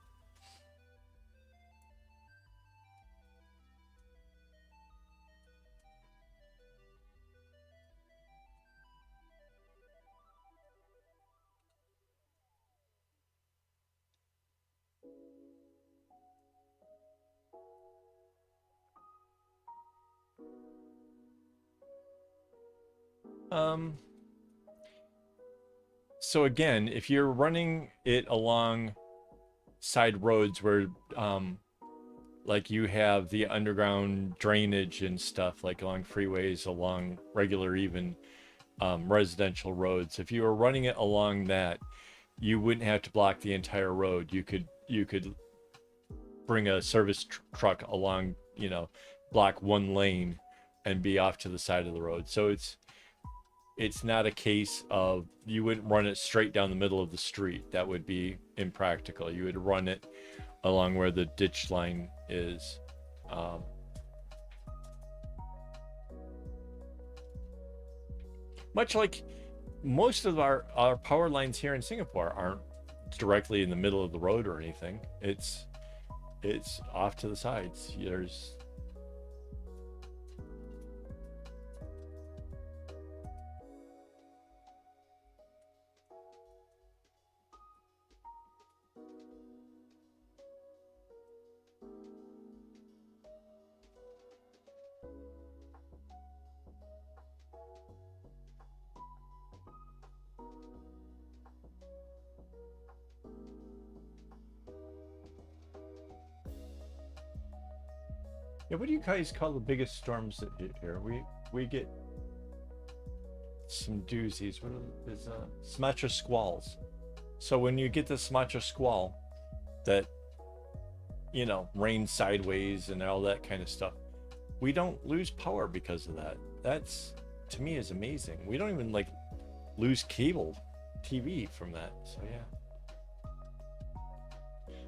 So again, if you're running it along side roads where like you have the underground drainage and stuff, like along freeways, along regular even residential roads, if you were running it along that, you wouldn't have to block the entire road. You could bring a service truck along, you know, block one lane and be off to the side of the road. So it's not a case of, you wouldn't run it straight down the middle of the street. That would be impractical. You would run it along where the ditch line is. Much like most of our power lines here in Singapore aren't directly in the middle of the road or anything. It's off to the sides. There's yeah, what do you guys call the biggest storms that hit here? We get some doozies. What is Sumatra squalls? So when you get the Sumatra squall, that, you know, rain sideways and all that kind of stuff, we don't lose power because of that. That's, to me, is amazing. We don't even like lose cable TV from that. So yeah,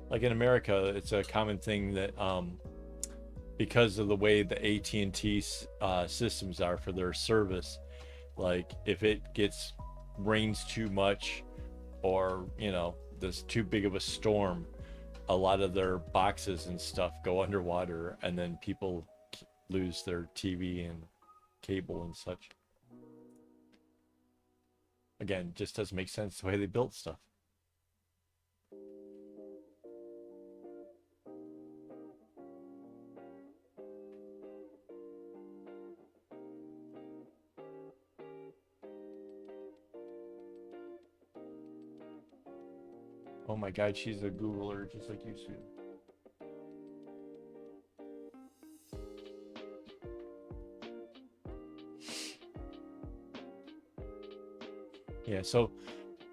like in America, it's a common thing that because of the way the AT&T systems are for their service, like if it rains too much, or, you know, there's too big of a storm, a lot of their boxes and stuff go underwater, and then people lose their TV and cable and such. Again, just doesn't make sense the way they built stuff. Oh my God, she's a Googler just like you, Sue. Yeah, so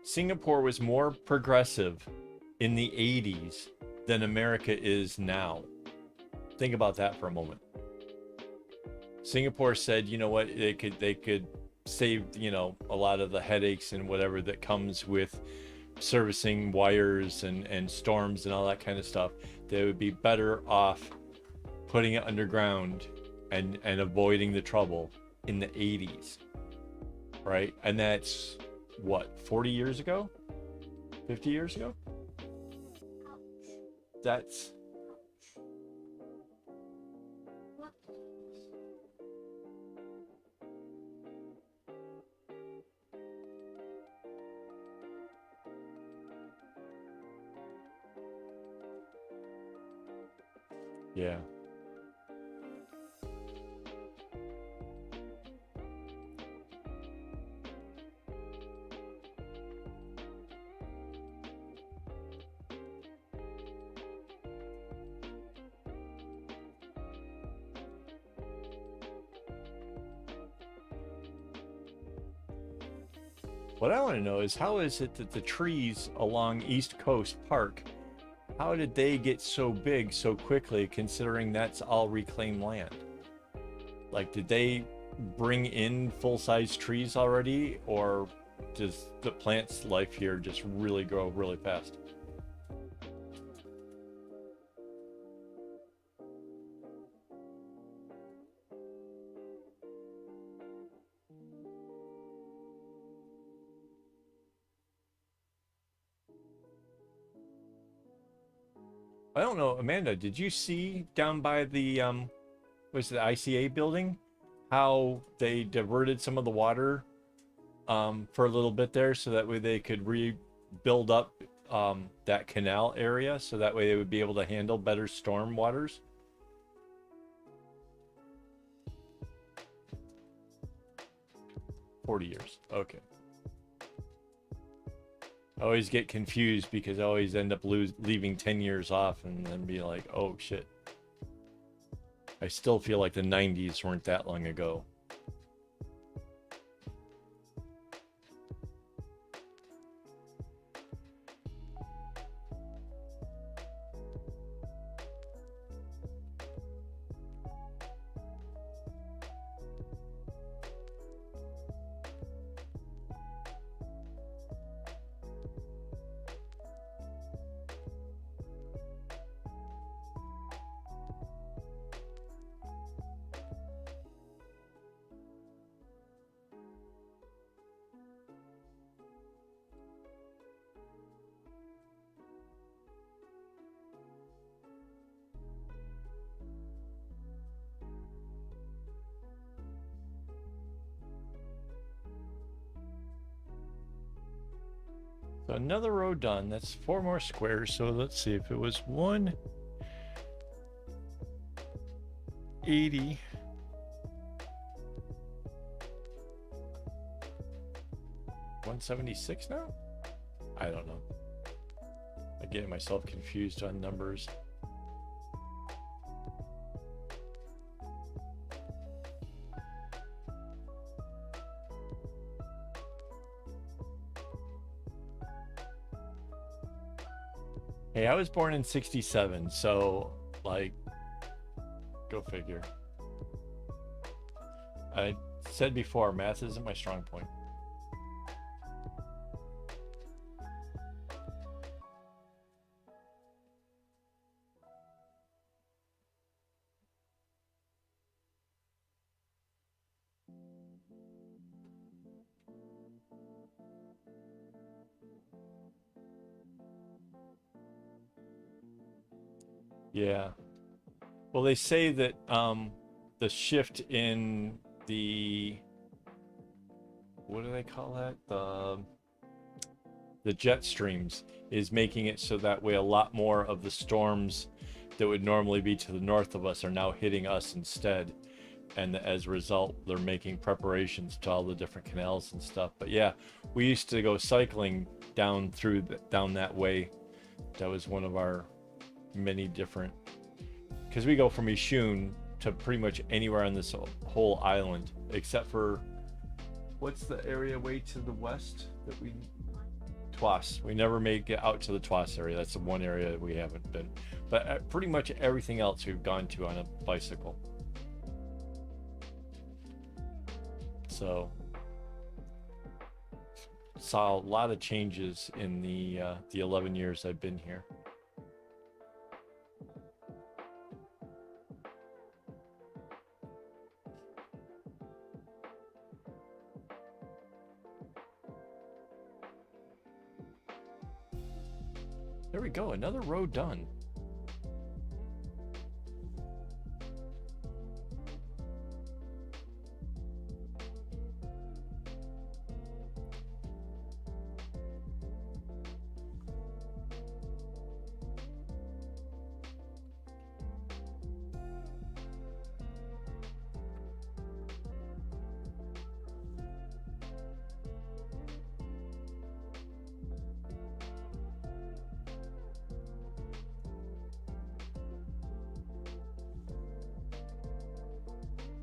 Singapore was more progressive in the 80s than America is now. Think about that for a moment. Singapore said, you know what, they could save, you know, a lot of the headaches and whatever that comes with servicing wires and storms and all that kind of stuff. They would be better off putting it underground and avoiding the trouble in the 80s. right? And that's what, 40 years ago? 50 years ago? That's yeah. What I want to know is how is it that the trees along East Coast Park, how did they get so big so quickly considering that's all reclaimed land? Like, did they bring in full-size trees already, or does the plant's life here just really grow really fast? I don't know, Amanda, did you see down by the was the ICA building how they diverted some of the water for a little bit there so that way they could rebuild up that canal area so that way they would be able to handle better storm waters? 40 years. Okay. I always get confused because I always end up leaving 10 years off and then be like, oh shit. I still feel like the 90s weren't that long ago. So another row done. That's 4 more squares. So let's see if it was 180. 176 now? I don't know. I'm getting myself confused on numbers. Hey, I was born in 67, so, like, go figure. I said before, math isn't my strong point. Yeah. Well, they say that the shift in the, what do they call that? The jet streams is making it so that way a lot more of the storms that would normally be to the north of us are now hitting us instead. And as a result, they're making preparations to all the different canals and stuff. But yeah, we used to go cycling down down that way. That was one of our many different, because we go from Ishun to pretty much anywhere on this whole island, except for, what's the area way to the west that we, Twas. We never make it out to the Twas area. That's the one area that we haven't been. But pretty much everything else we've gone to on a bicycle. So saw a lot of changes in the 11 years I've been here. There we go, another row done.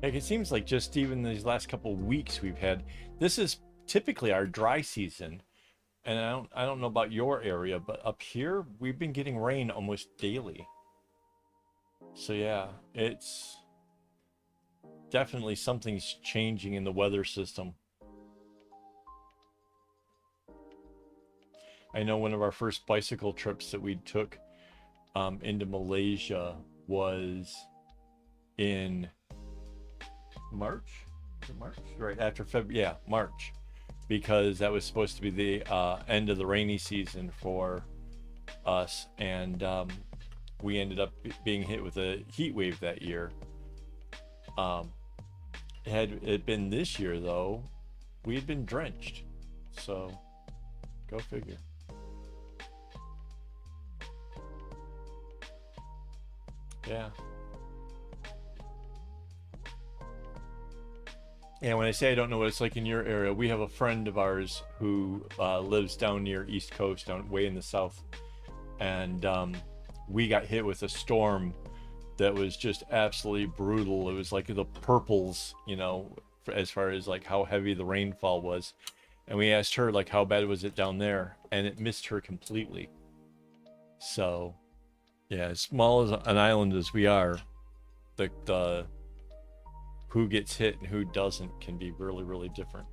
Like, it seems like just even these last couple of weeks we've had, this is typically our dry season. And I don't know about your area, but up here we've been getting rain almost daily. So yeah, it's definitely something's changing in the weather system. I know one of our first bicycle trips that we took into Malaysia was in March. Is it March? Right after February. Yeah, March, because that was supposed to be the end of the rainy season for us, and we ended up being hit with a heat wave that year. Had it been this year, though, we had been drenched. So, go figure. Yeah. And when I say I don't know what it's like in your area, we have a friend of ours who lives down near East Coast, down way in the south, and we got hit with a storm that was just absolutely brutal. It was like the purples, you know, as far as like how heavy the rainfall was. And we asked her like how bad was it down there, and it missed her completely. So, yeah, as small as an island as we are, the who gets hit and who doesn't can be really, really different.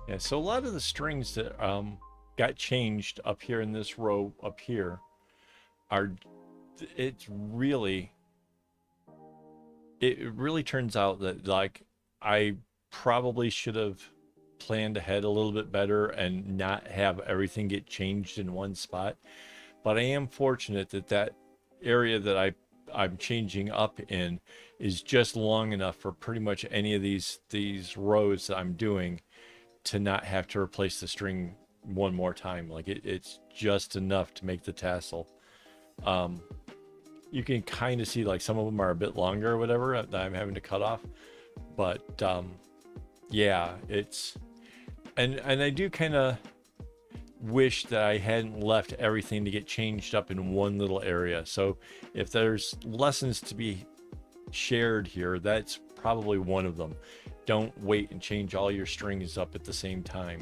Yeah, so a lot of the strings that got changed up here in this row up here are, it's really, it really turns out that like I probably should have planned ahead a little bit better and not have everything get changed in one spot. But I am fortunate that that area that I'm changing up in is just long enough for pretty much any of these rows that I'm doing to not have to replace the string one more time. Like it's just enough to make the tassel. You can kind of see like some of them are a bit longer or whatever that I'm having to cut off, but yeah, it's, and I do kind of wish that I hadn't left everything to get changed up in one little area. So if there's lessons to be shared here, that's probably one of them. Don't wait and change all your strings up at the same time.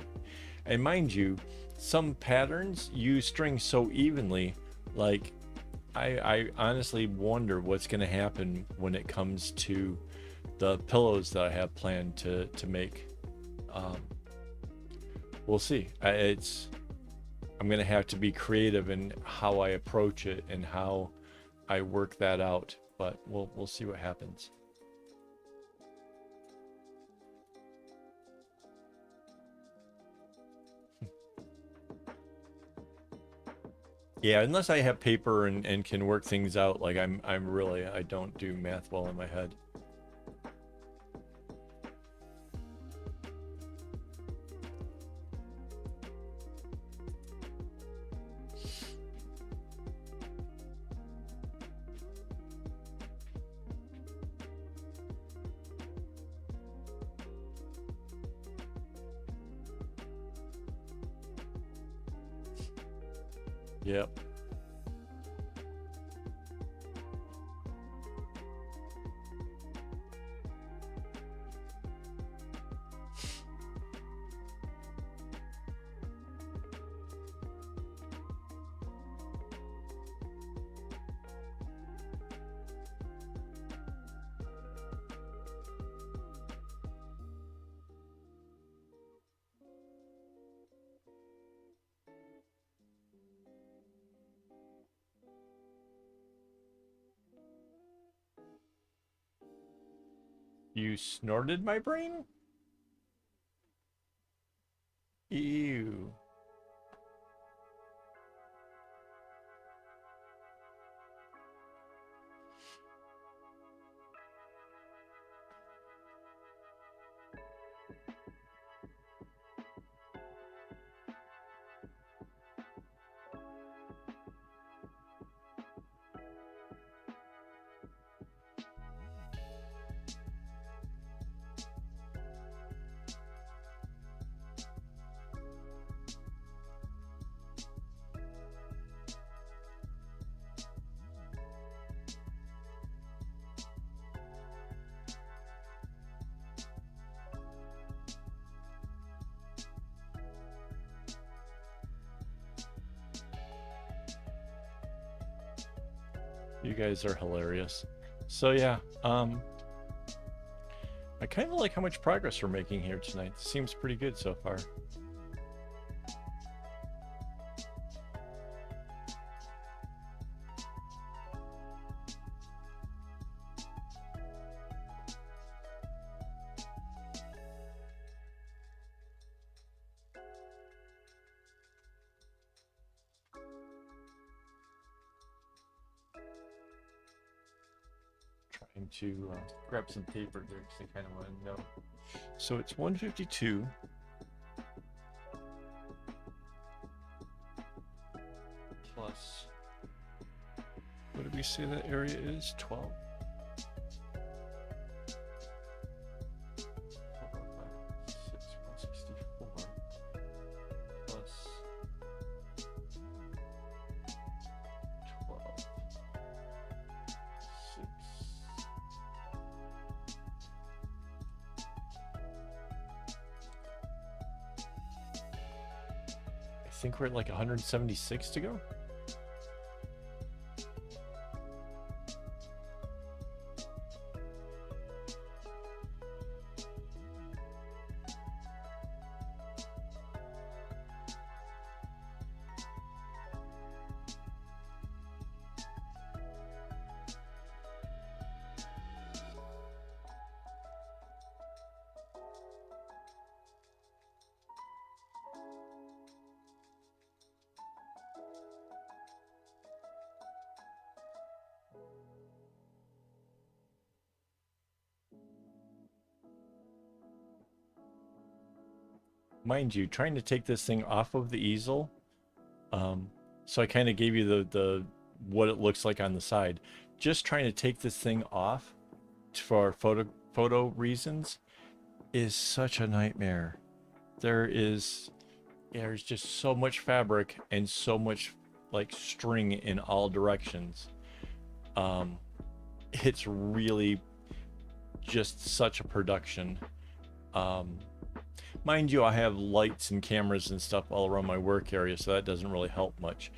And mind you, some patterns use strings so evenly, like I honestly wonder what's going to happen when it comes to the pillows that I have planned to make. We'll see. I'm going to have to be creative in how I approach it and how I work that out, but we'll see what happens. Yeah, unless I have paper and can work things out, like I'm really, I don't do math well in my head. Yep. You snorted my brain? Ew. You guys are hilarious. So yeah, I kind of like how much progress we're making here tonight. Seems pretty good so far. Trying to grab some paper there because I kind of want to know. So it's 152. Plus, what did we say that area is? 12. 164 plus 12. 6. I think we're at like 176 to go. Mind you, trying to take this thing off of the easel, so I kind of gave you the what it looks like on the side. Just trying to take this thing off for photo reasons is such a nightmare. There's just so much fabric and so much like string in all directions. It's really just such a production. Mind you, I have lights and cameras and stuff all around my work area, so that doesn't really help much.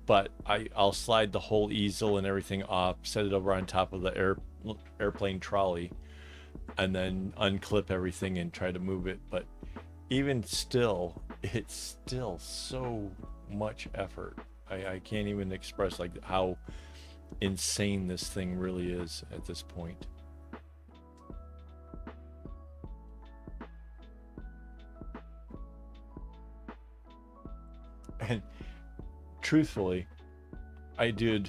But I'll slide the whole easel and everything off, set it over on top of the airplane trolley, and then unclip everything and try to move it. But even still, it's still so much effort. I can't even express like how insane this thing really is at this point. And truthfully, I did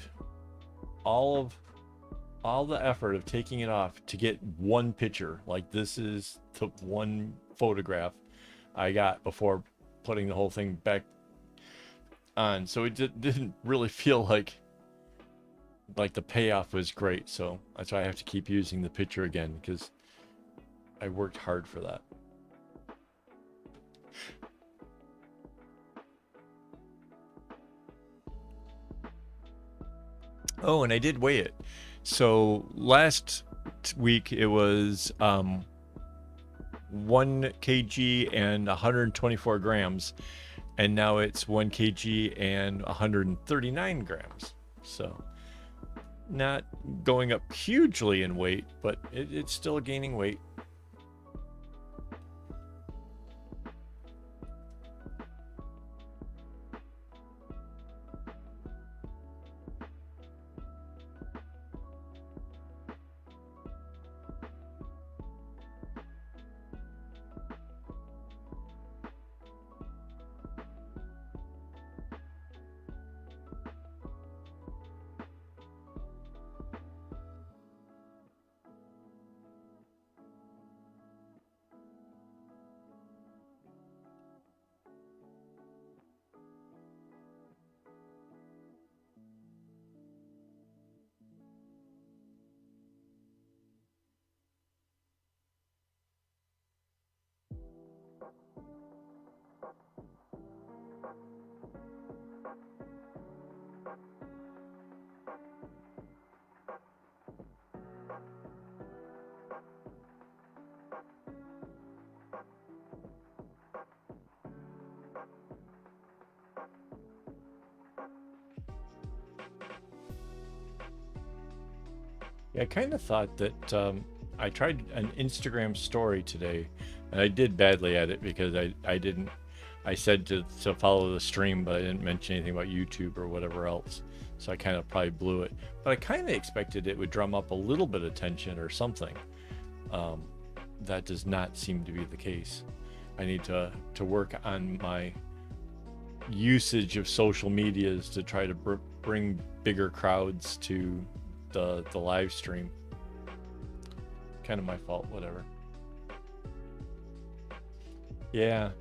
all the effort of taking it off to get one picture. Like this is the one photograph I got before putting the whole thing back on. So it didn't really feel like the payoff was great. So that's why I have to keep using the picture again, because I worked hard for that. Oh, and I did weigh it. So last week it was 1 kg and 124 grams, and now it's 1 kg and 139 grams. So not going up hugely in weight, but it's still gaining weight. Yeah, I kind of thought that I tried an Instagram story today, and I did badly at it because I didn't. I said to follow the stream, but I didn't mention anything about YouTube or whatever else. So I kind of probably blew it. But I kind of expected it would drum up a little bit of tension or something. Um, that does not seem to be the case. I need to work on my usage of social medias to try to bring bigger crowds to the live stream. Kind of my fault, whatever. Yeah,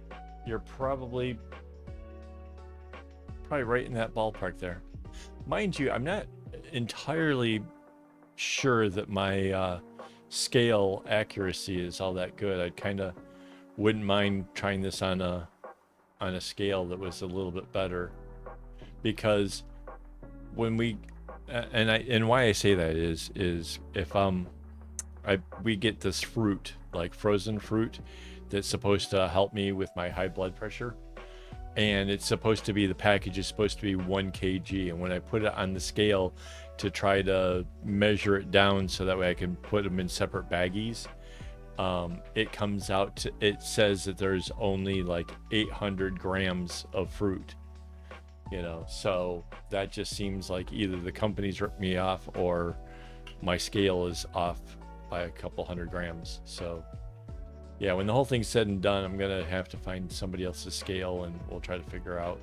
you're probably right in that ballpark there. Mind you, I'm not entirely sure that my scale accuracy is all that good. I kind of wouldn't mind trying this on a scale that was a little bit better, because when we and why I say that is if we get this fruit, like frozen fruit, that's supposed to help me with my high blood pressure, and it's supposed to be, the package is supposed to be 1 kg, and when I put it on the scale to try to measure it down so that way I can put them in separate baggies, it comes out to, it says that there's only like 800 grams of fruit, so that just seems like either the company's ripped me off or my scale is off by a couple hundred grams. So yeah, when the whole thing's said and done, I'm gonna have to find somebody else's scale and we'll try to figure out,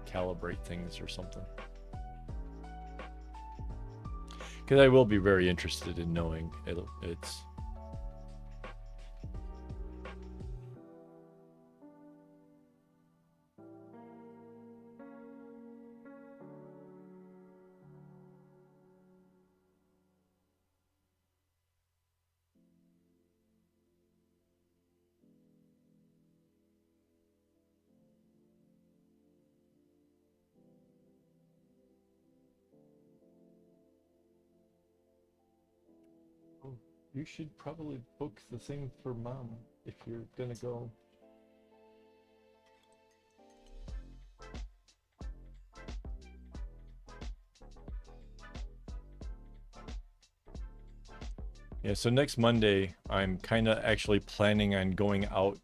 calibrate things or something, because I will be very interested in knowing it's you should probably book the thing for mom if you're gonna go. Yeah, so next Monday, I'm kind of actually planning on going out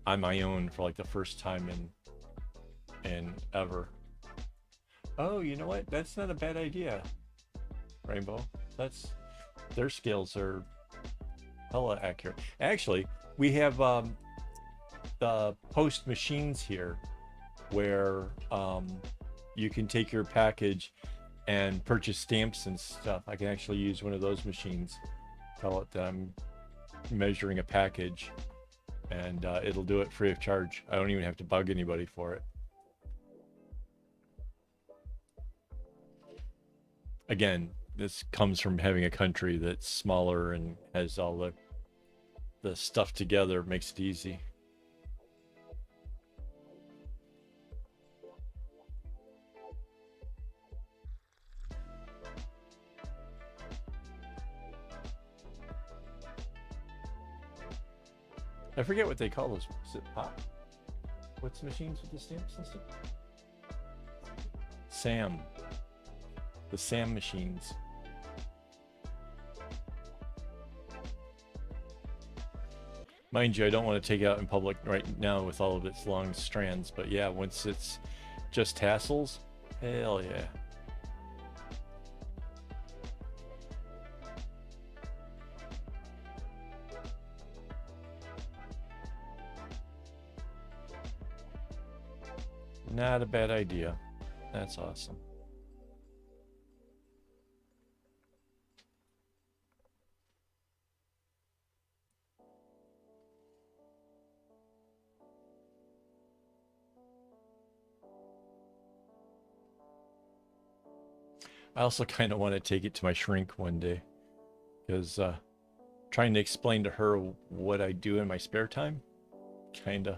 on my own for like the first time in ever. Oh, you know what? That's not a bad idea, Rainbow. That's Their scales are hella accurate. Actually, we have the post machines here where you can take your package and purchase stamps and stuff. I can actually use one of those machines. Tell it that I'm measuring a package, and it'll do it free of charge. I don't even have to bug anybody for it. Again, this comes from having a country that's smaller and has all the stuff together, makes it easy. I forget what they call those. Is it pop? What's the machines with the stamps and stuff? Sam. The Sam machines. Mind you, I don't want to take it out in public right now with all of its long strands, but yeah, once it's just tassels, hell yeah. Not a bad idea. That's awesome. I also kind of want to take it to my shrink one day, because trying to explain to her what I do in my spare time kind of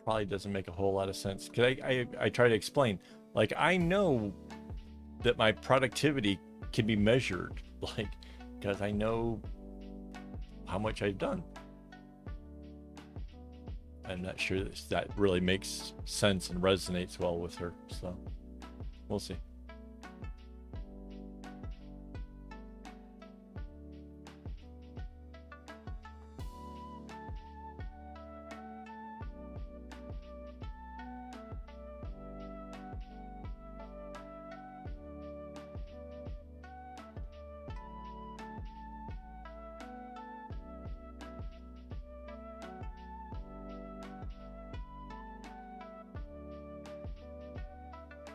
probably doesn't make a whole lot of sense. Because I try to explain, like, I know that my productivity can be measured, like, because I know how much I've done. I'm not sure that really makes sense and resonates well with her, so we'll see.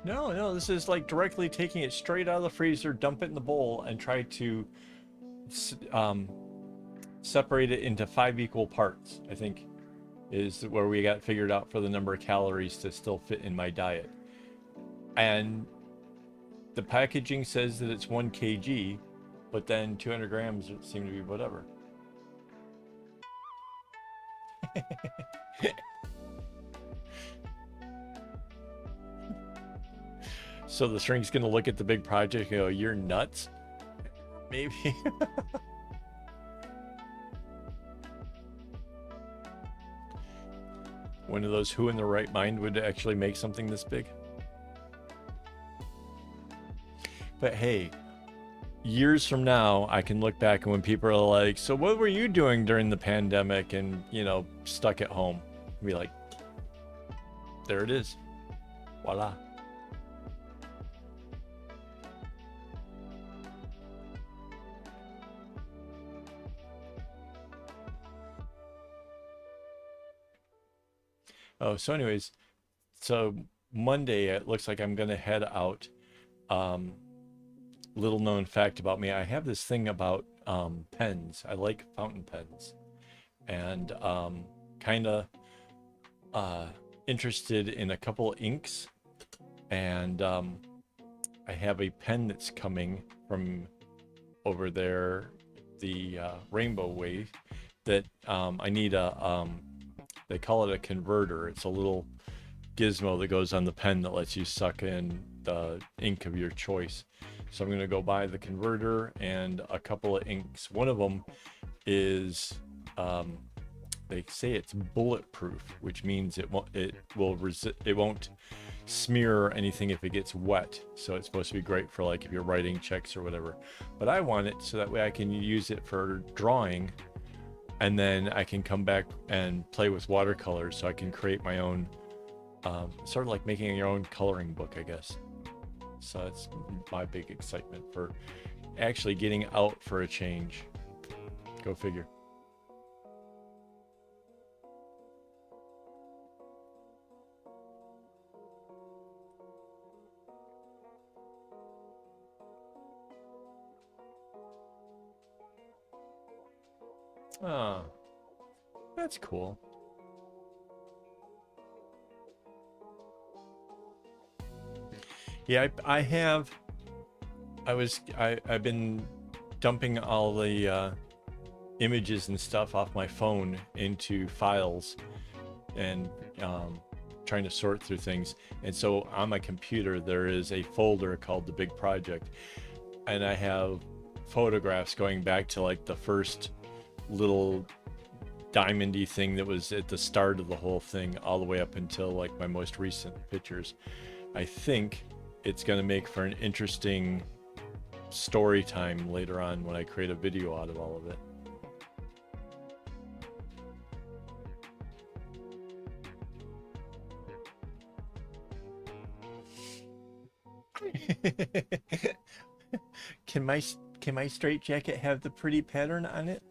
No, this is like directly taking it straight out of the freezer, dump it in the bowl, and try to separate it into 5 equal parts, I think, is where we got figured out for the number of calories to still fit in my diet. And the packaging says that it's 1 kg, but then 200 grams seem to be whatever. So the shrink's gonna look at the big project and go, "You're nuts." Maybe. One of those who in their right mind would actually make something this big. But hey, years from now, I can look back and when people are like, "So what were you doing during the pandemic?" and, you know, stuck at home, I'll be like, there it is. Voila. Oh, so anyways, so Monday it looks like I'm gonna head out. Little known fact about me, I have this thing about pens. I like fountain pens, and kind of interested in a couple inks, and I have a pen that's coming from over there, the Rainbow Way, that I need a they call it a converter. It's a little gizmo that goes on the pen that lets you suck in the ink of your choice. So I'm going to go buy the converter and a couple of inks. One of them is they say it's bulletproof, which means it won't smear anything if it gets wet. So it's supposed to be great for, like, if you're writing checks or whatever. But I want it so that way I can use it for drawing, and then I can come back and play with watercolors, so I can create my own, sort of like making your own coloring book, I guess. So that's my big excitement for actually getting out for a change. Go figure. Oh, that's cool. Yeah, I've been dumping all the images and stuff off my phone into files, and trying to sort through things. And so on my computer there is a folder called the Big Project, and I have photographs going back to, like, the first little diamondy thing that was at the start of the whole thing all the way up until like my most recent pictures. I think it's going to make for an interesting story time later on when I create a video out of all of it. Can my straight jacket have the pretty pattern on it?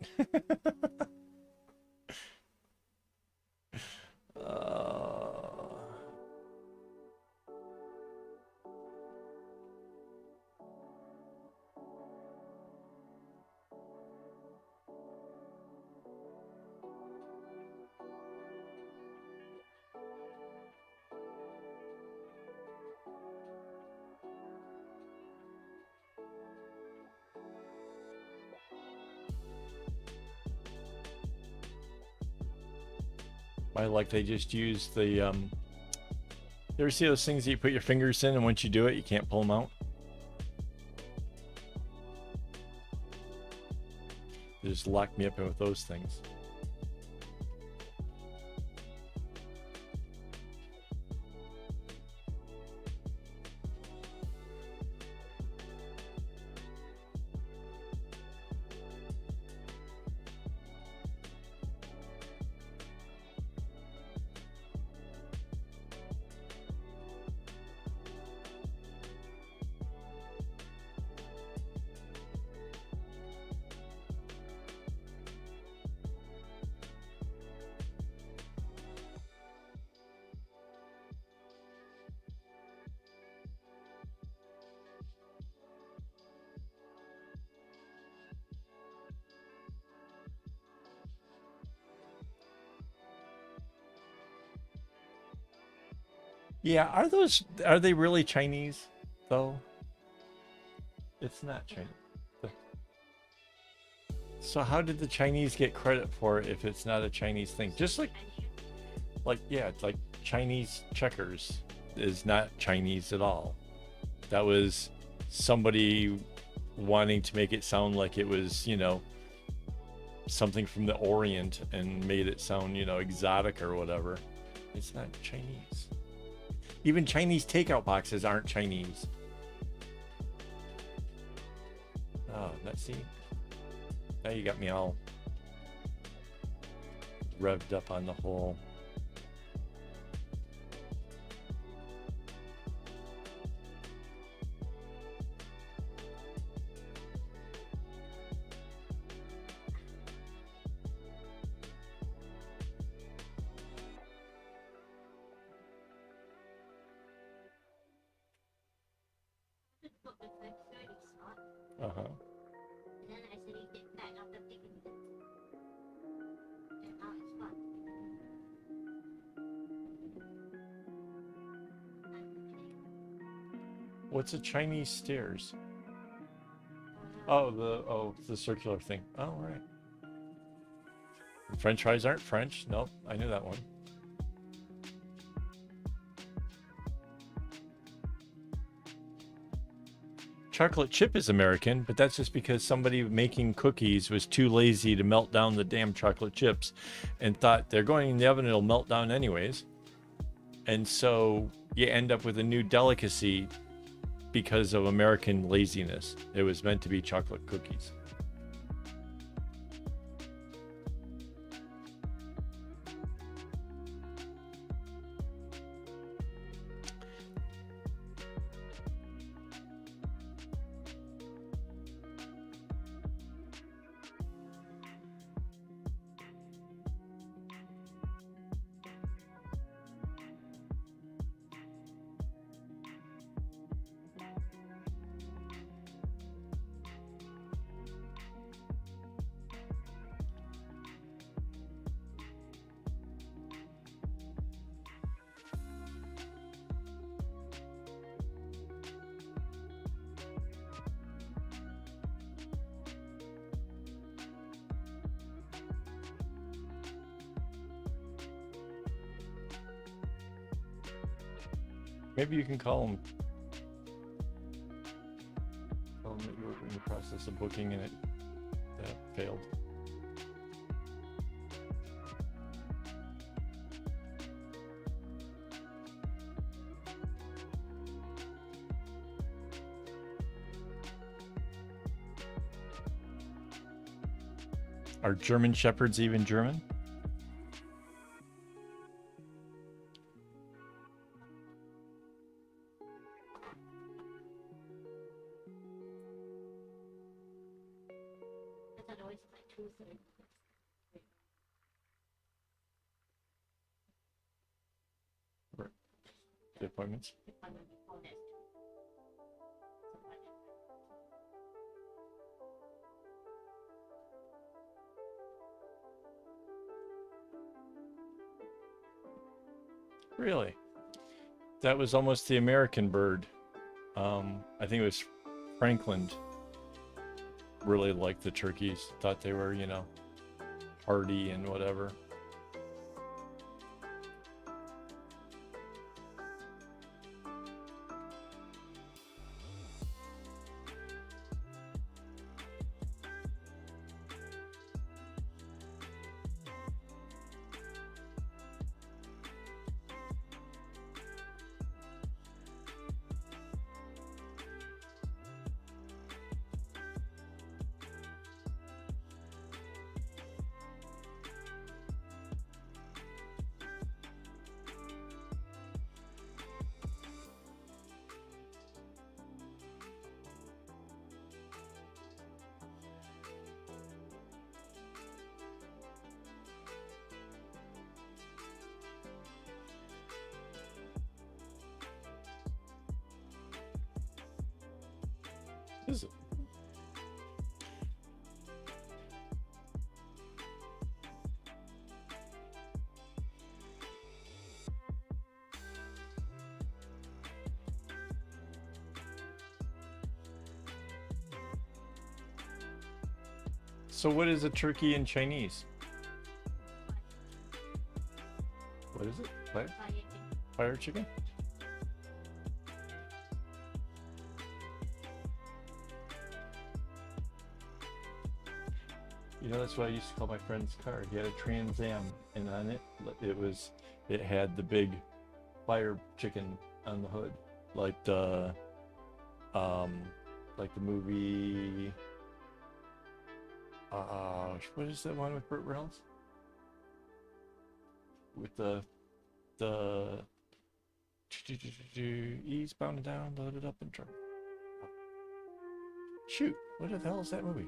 I like they just use the you ever see those things that you put your fingers in and once you do it you can't pull them out? They just lock me up in with those things. Yeah, are they really Chinese though? It's not Chinese. So how did the Chinese get credit for it if it's not a Chinese thing? Just like yeah, it's like Chinese checkers is not Chinese at all. That was somebody wanting to make it sound like it was, you know, something from the Orient and made it sound, you know, exotic or whatever. It's not Chinese. Even Chinese takeout boxes aren't Chinese. Oh, let's see. Now you got me all revved up on the whole. Uh-huh. What's a Chinese stairs? Oh, the circular thing. Oh, right. French fries aren't French. Nope, I knew that one. Chocolate chip is American, but that's just because somebody making cookies was too lazy to melt down the damn chocolate chips and thought they're going in the oven, it'll melt down anyways. And so you end up with a new delicacy because of American laziness. It was meant to be chocolate cookies. Maybe you can call them. Tell them that you were in the process of booking and it failed. Are German Shepherds even German? The appointments? Really? That was almost the American bird. I think it was Franklin really liked the turkeys. Thought they were, you know, hardy and whatever. Is it? So what is a turkey in Chinese? What is it? Fire chicken? You know, that's what I used to call my friend's car. He had a Trans Am, and on it, it had the big fire chicken on the hood, like the movie. What is that one with Burt Reynolds? With the eastbound and down, loaded up and truck. Shoot, what the hell is that movie?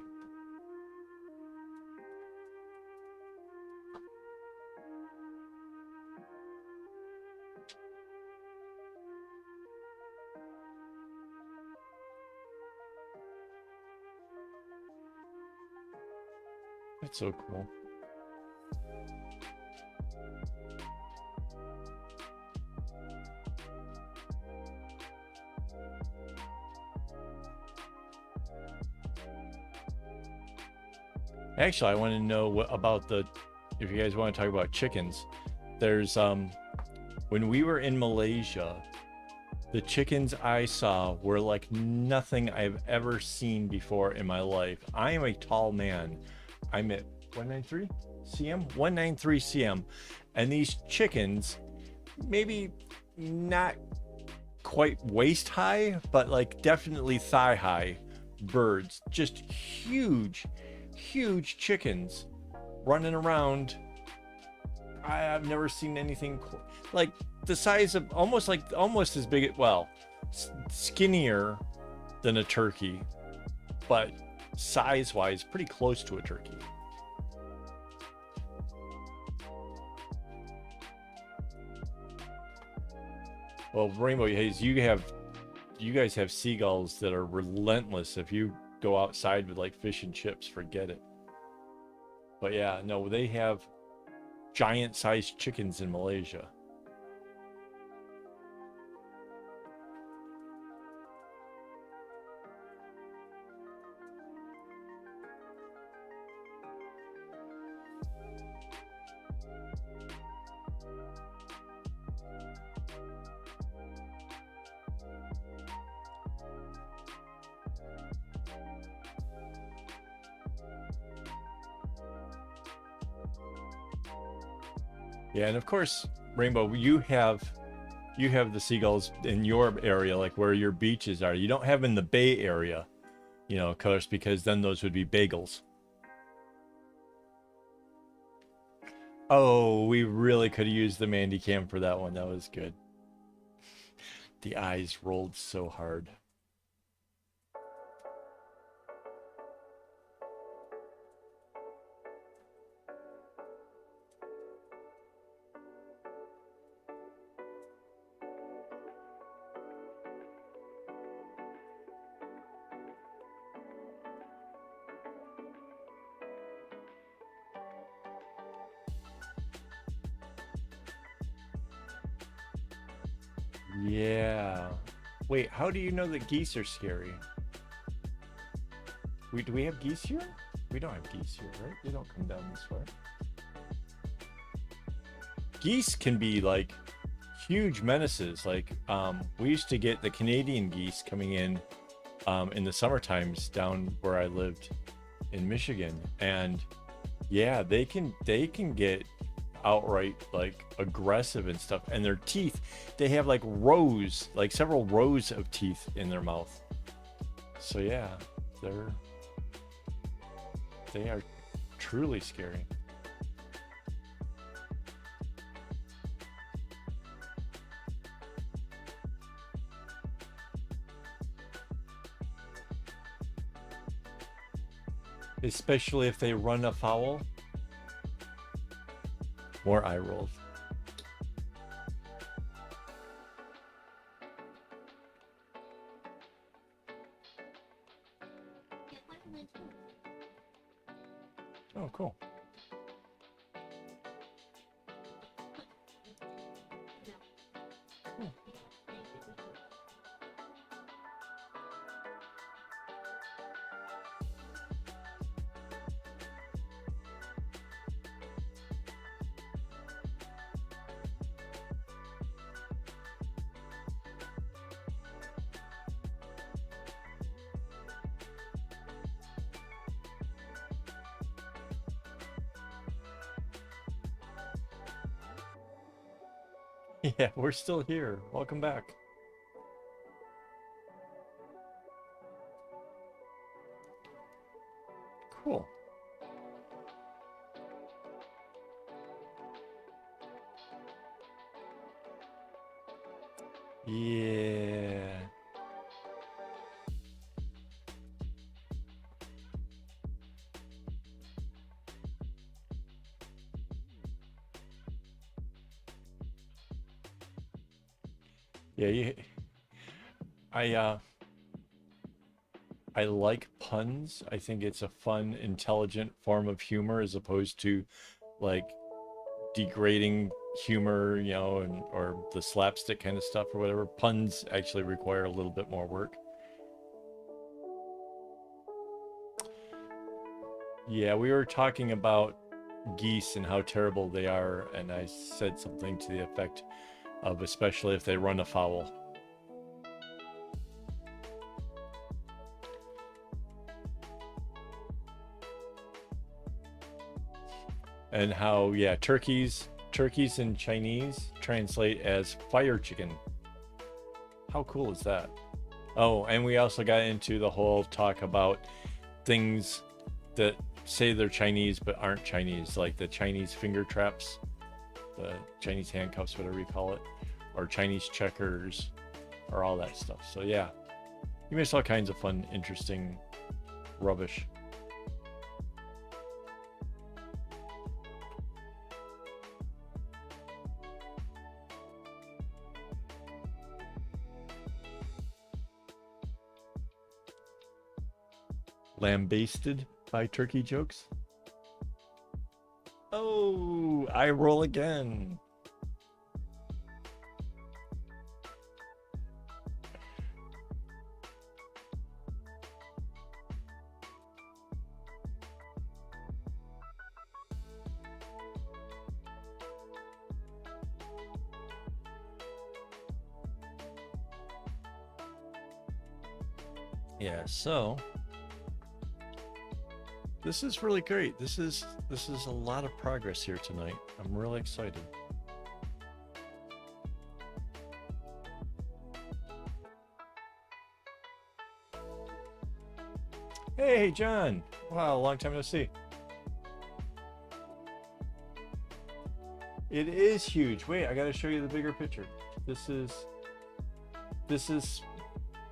That's so cool. Actually, I want to know what about if you guys want to talk about chickens. There's when we were in Malaysia, the chickens I saw were like nothing I've ever seen before in my life. I am a tall man. I'm at 193 cm, 193 cm, and these chickens, maybe not quite waist high, but like definitely thigh high birds. Just huge chickens running around. I've never seen anything like the size of almost as big, well, skinnier than a turkey, but size-wise pretty close to a turkey. Well, Rainbow Haze, you guys have seagulls that are relentless. If you go outside with like fish and chips, forget it. But yeah, no, they have giant-sized chickens in Malaysia. Yeah, and of course, Rainbow, you have the seagulls in your area, like where your beaches are. You don't have in the Bay Area, you know, of course, because then those would be bagels. Oh, we really could have used the Mandy cam for that one. That was good. The eyes rolled so hard. Yeah. Wait, how do you know that geese are scary? Do we have geese here? We don't have geese here, right? They don't come down this way. Geese can be like huge menaces. Like we used to get the Canadian geese coming in the summer times down where I lived in Michigan, and yeah, they can get outright like aggressive and stuff. And their teeth, they have like rows, like several rows of teeth in their mouth. So yeah, they are truly scary. Especially if they run afoul. More eye rolls. Oh, cool. Yeah, we're still here. Welcome back. Cool. Yeah. Yeah, I uh I like puns. I think it's a fun, intelligent form of humor as opposed to like degrading humor, and or the slapstick kind of stuff or whatever. Puns actually require a little bit more work. Yeah, we were talking about geese and how terrible they are, and I said something to the effect of especially if they run afoul. And how, yeah, turkeys in Chinese translate as fire chicken. How cool is that? Oh, and we also got into the whole talk about things that say they're Chinese but aren't Chinese, like the Chinese finger traps, the Chinese handcuffs, whatever you call it, or Chinese checkers, or all that stuff. So yeah, you missed all kinds of fun, interesting rubbish. Lambasted by turkey jokes. Oh, I roll again. Yeah, so this is really great. This is a lot of progress here tonight. I'm really excited. Hey, John. Wow, long time no see. It is huge. Wait, I gotta show you the bigger picture. This is this is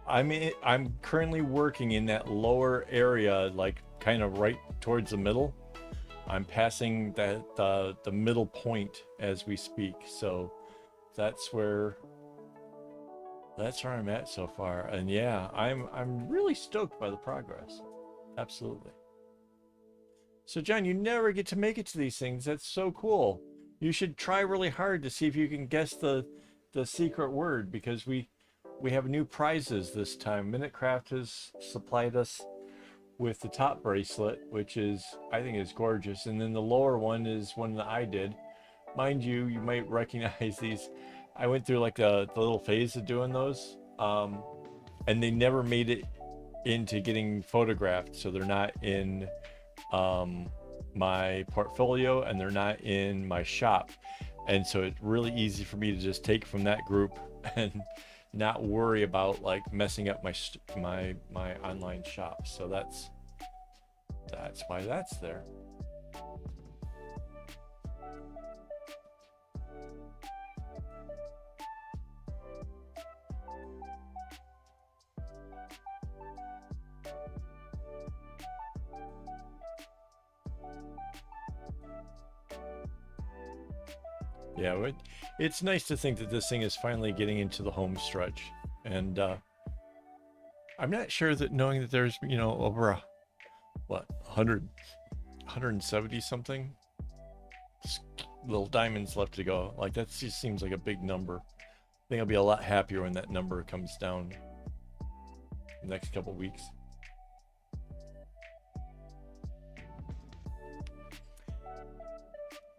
I'm currently working in that lower area, like kind of right towards the middle. I'm passing the middle point as we speak. So that's where I'm at so far. And yeah, I'm really stoked by the progress. Absolutely. So John, you never get to make it to these things. That's so cool. You should try really hard to see if you can guess the secret word, because we have new prizes this time. Minutecraft has supplied us with the top bracelet, which is, I think, is gorgeous, and then the lower one is one that I did. Mind you, you might recognize these. I went through like the little phase of doing those, and they never made it into getting photographed, so they're not in my portfolio and they're not in my shop, and so it's really easy for me to just take from that group and not worry about like messing up my online shop. So that's why that's there. Yeah, it's nice to think that this thing is finally getting into the home stretch, and I'm not sure that knowing that there's over what 170 something little diamonds left to go. Like that just seems like a big number. I think I'll be a lot happier when that number comes down the next couple weeks.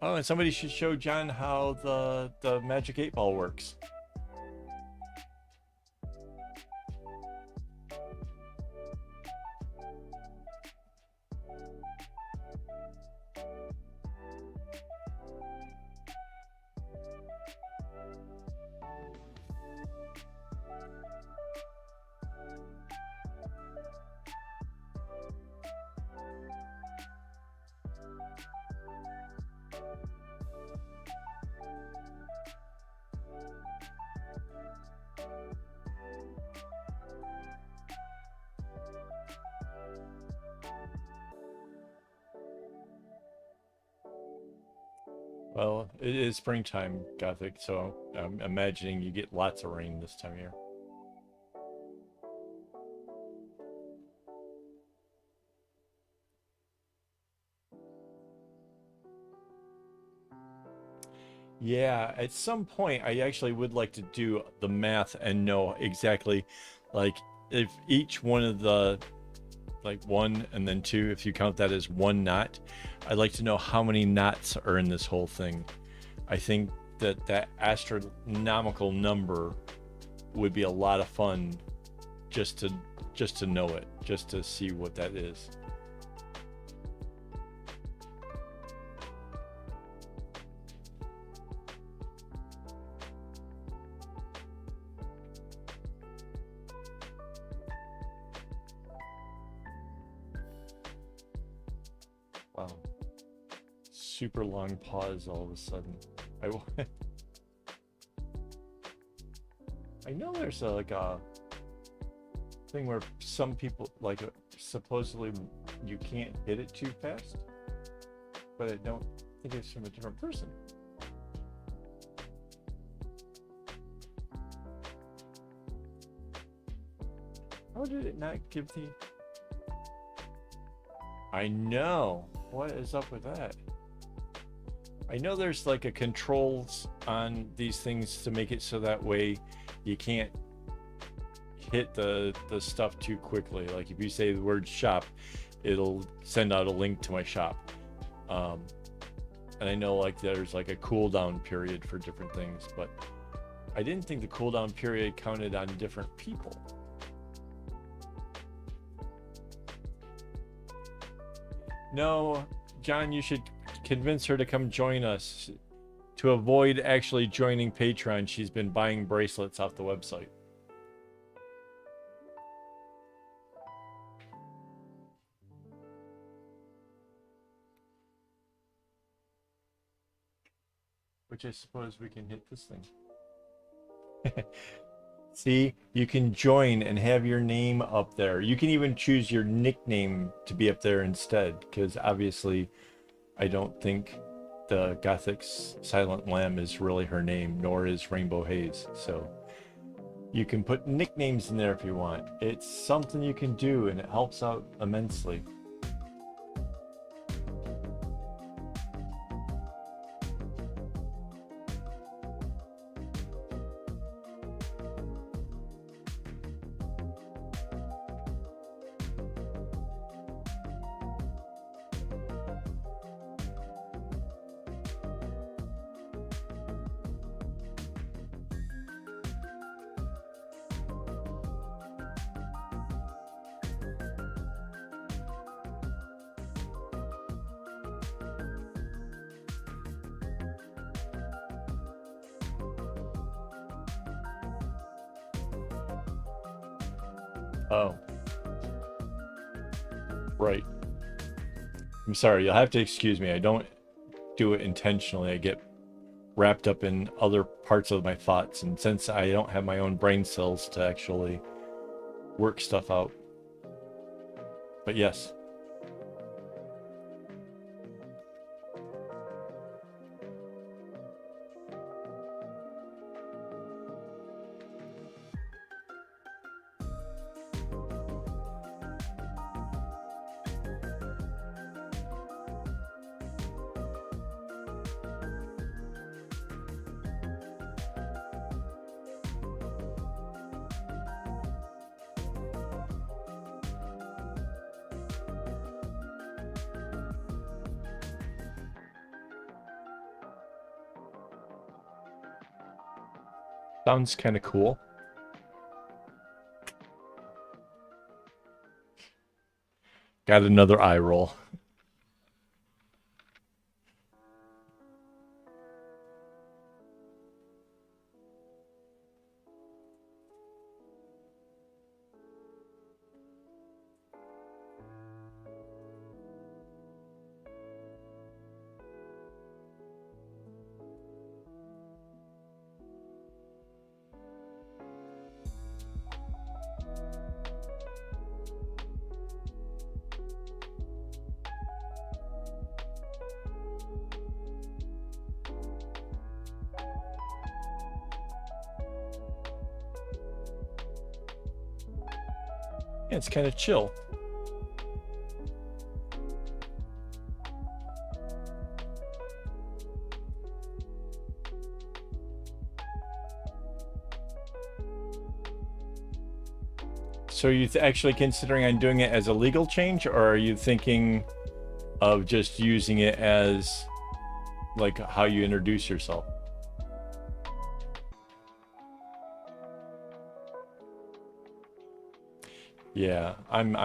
Oh, and somebody should show John how the magic 8-ball works. Well, it is springtime, Gothic, so I'm imagining you get lots of rain this time of year. Yeah, at some point, I actually would like to do the math and know exactly, like, if each one of the, like, one and then two, if you count that as one knot, I'd like to know how many knots are in this whole thing. I think that astronomical number would be a lot of fun just to know it, just to see what that is. Wow. Super long pause all of a sudden. I I know there's like a thing where some people like supposedly you can't hit it too fast, but I don't think it's from a different person. How did it not give the? I know. What is up with that? I know there's like a controls on these things to make it so that way you can't hit the stuff too quickly. Like if you say the word shop, it'll send out a link to my shop. And I know like there's like a cooldown period for different things, but I didn't think the cooldown period counted on different people. No, John, you should convince her to come join us. To avoid actually joining Patreon, she's been buying bracelets off the website. which I suppose we can hit this thing. See, you can join and have your name up there. You can even choose your nickname to be up there instead, because obviously I don't think the Gothic Silent Lamb is really her name, nor is Rainbow Haze. So you can put nicknames in there if you want. It's something you can do, and it helps out immensely. Oh, right. I'm sorry, you'll have to excuse me. I don't do it intentionally. I get wrapped up in other parts of my thoughts, and since I don't have my own brain cells to actually work stuff out. But yes. Sounds kind of cool. Got another eye roll. Yeah, it's kind of chill. So are you actually considering on doing it as a legal change, or are you thinking of just using it as like how you introduce yourself? Yeah, I'm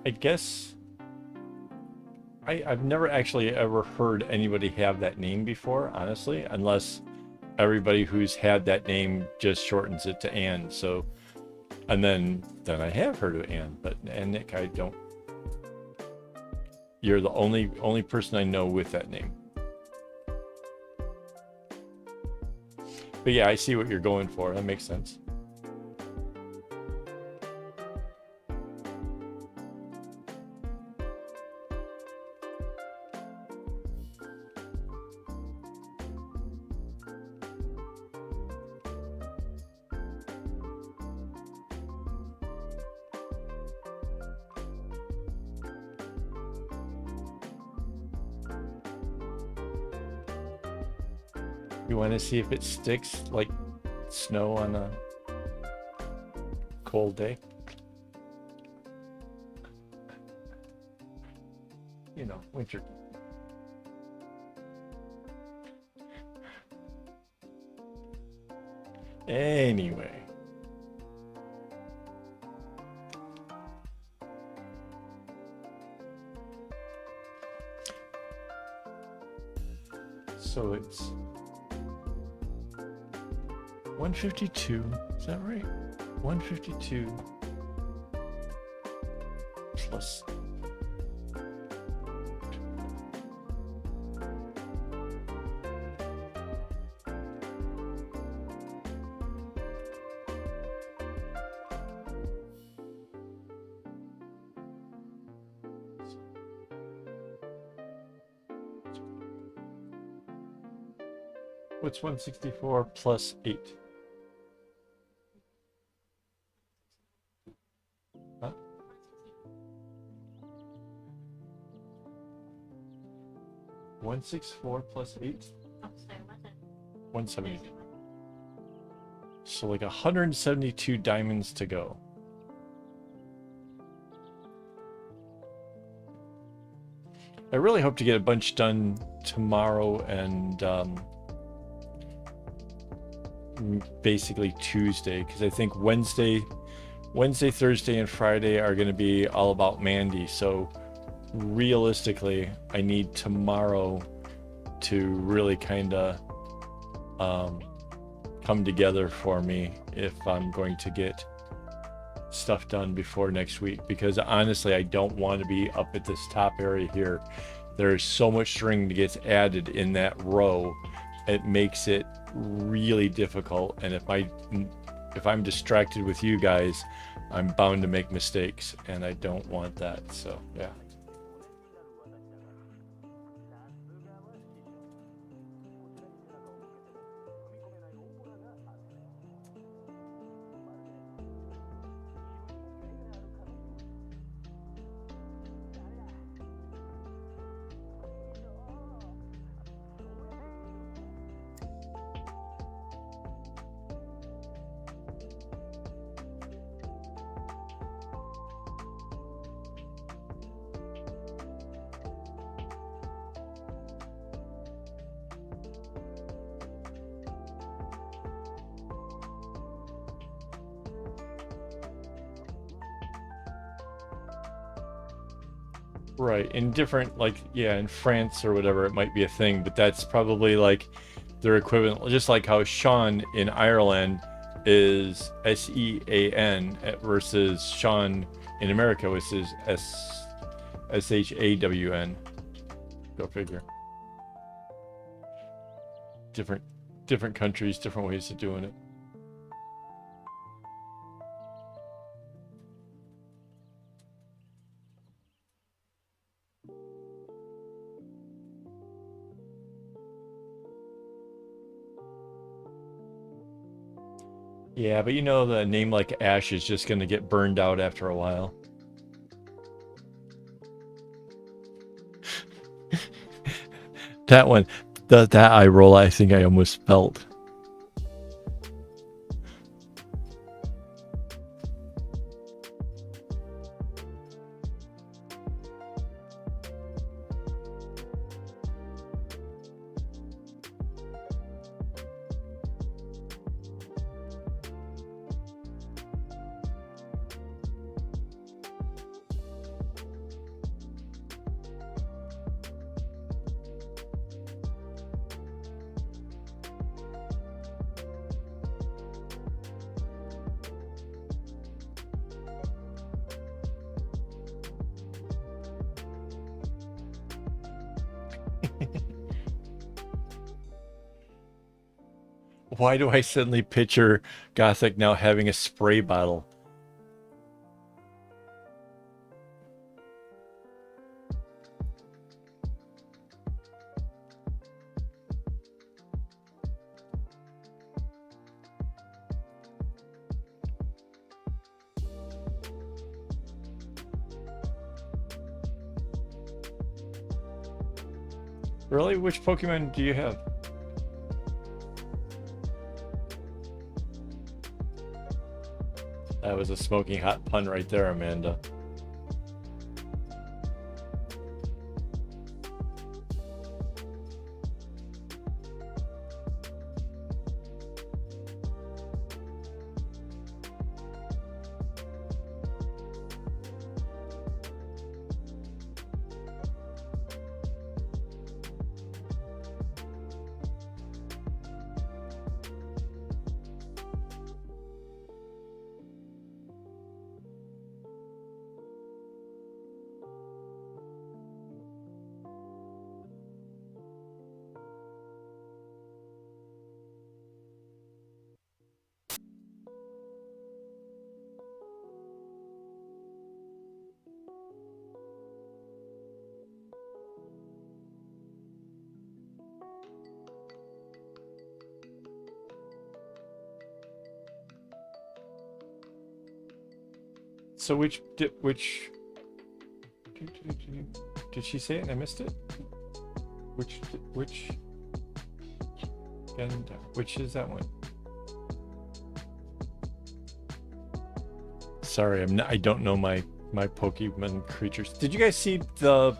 I guess I've never actually ever heard anybody have that name before, honestly, unless everybody who's had that name just shortens it to Anne. So, and then I have heard of Anne, but and Nick, I don't. You're the only person I know with that name. But yeah, I see what you're going for. That makes sense. You want to see if it sticks like snow on a cold day? You know, winter. Anyway. So it's 152, is that right? 152 plus what's 164 plus 8? Huh? 164 plus 8? 170. So like 172 diamonds to go. I really hope to get a bunch done tomorrow and basically Tuesday, because I think Wednesday, Thursday, and Friday are going to be all about Mandy. So realistically, I need tomorrow to really kind of come together for me if I'm going to get stuff done before next week, because honestly, I don't want to be up at this top area here. There's so much string that gets added in that row. It makes it really difficult, and if I'm distracted with you guys, I'm bound to make mistakes, and I don't want that. So yeah. Right, in different, like, yeah, in France or whatever, it might be a thing, but that's probably like their equivalent, just like how Sean in Ireland is Sean versus Sean in America, which is Shawn. Go figure. Different countries, different ways of doing it. Yeah, but you know, the name like Ash is just going to get burned out after a while. That one, that eye roll, I think I almost felt. Why do I suddenly picture Gothic now having a spray bottle? Really? Which Pokemon do you have? That was a smoking hot pun right there, Amanda. So which did she say it and I missed it? Which and which is that one? Sorry, I don't know my Pokemon creatures. Did you guys see the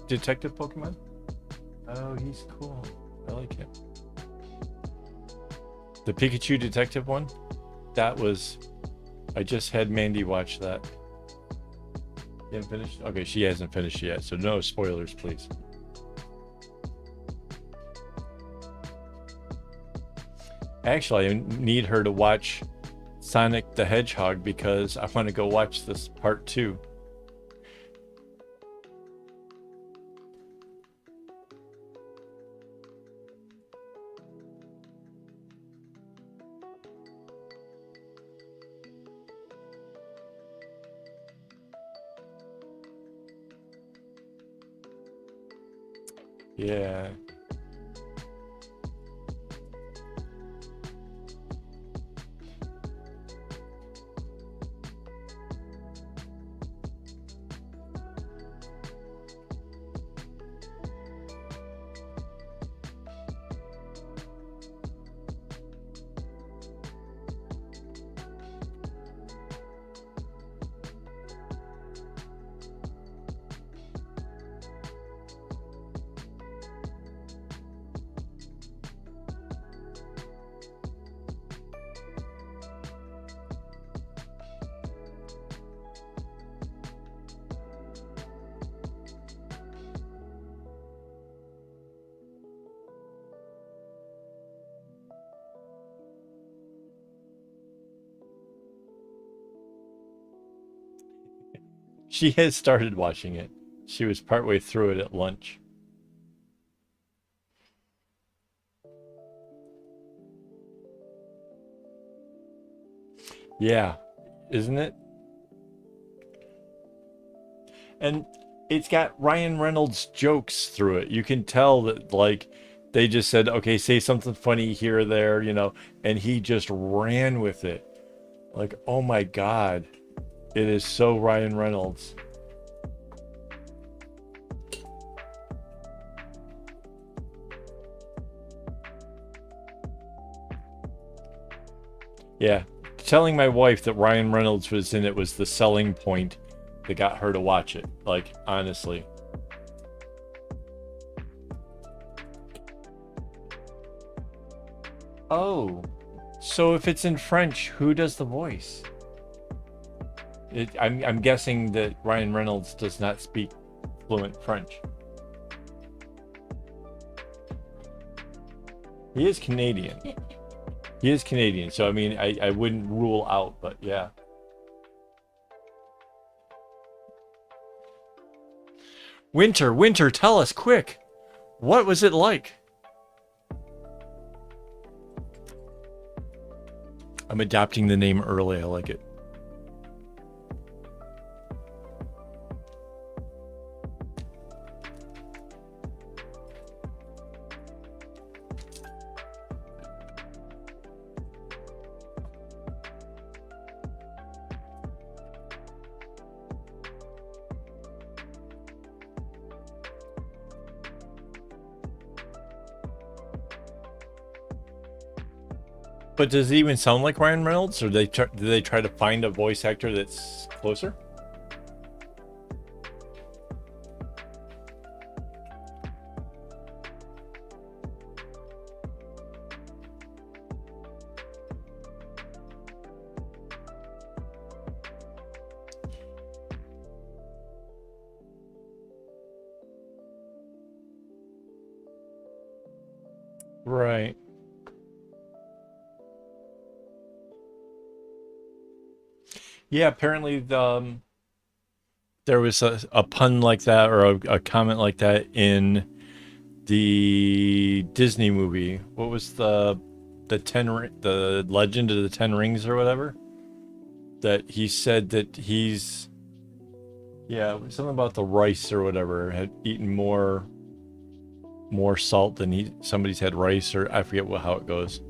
detective Pokemon? Oh, he's cool. I like him. The Pikachu detective one? That was... I just had Mandy watch that. You haven't finished? Okay, she hasn't finished yet, so no spoilers, please. Actually, I need her to watch Sonic the Hedgehog because I want to go watch this part 2. Yeah. She has started watching it. She was partway through it at lunch. Yeah, isn't it? And it's got Ryan Reynolds jokes through it. You can tell that, like, they just said, okay, say something funny here or there, you know, and he just ran with it. Like, oh my God, it is so Ryan Reynolds. Yeah, telling my wife that Ryan Reynolds was in it was the selling point that got her to watch it. Like, honestly. Oh, so if it's in French, who does the voice? I'm guessing that Ryan Reynolds does not speak fluent French. He is Canadian. He is Canadian, so I mean, I wouldn't rule out, but yeah. Winter, tell us quick. What was it like? I'm adopting the name early. I like it. But does it even sound like Ryan Reynolds, or do they try to find a voice actor that's closer? Right. Yeah, apparently there was a pun like that, or a comment like that in the Disney movie. What was the Legend of the Ten Rings or whatever? That he said that something about the rice or whatever, had eaten more salt than somebody's had rice, or I forget how it goes.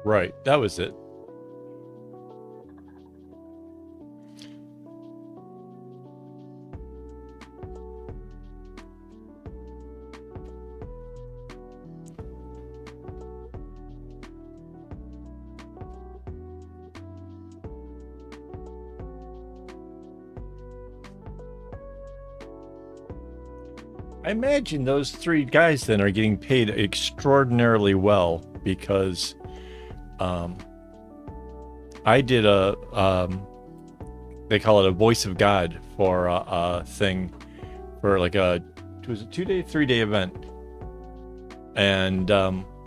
Right, that was it. I imagine those three guys then are getting paid extraordinarily well, because I did they call it a voice of God for a thing, for like it was a 2-day, 3-day event. And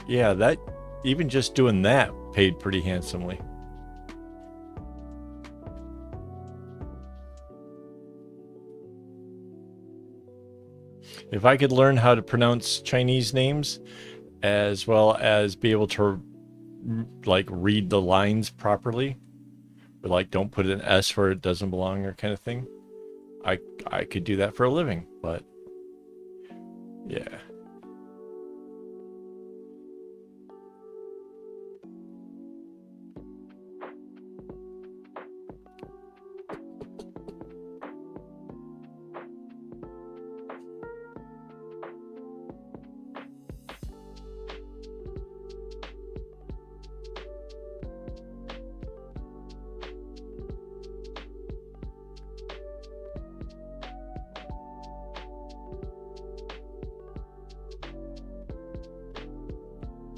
yeah, that, even just doing that paid pretty handsomely. If I could learn how to pronounce Chinese names, as well as be able to like read the lines properly, but like don't put an S where it doesn't belong, or kind of thing, I could do that for a living. But yeah.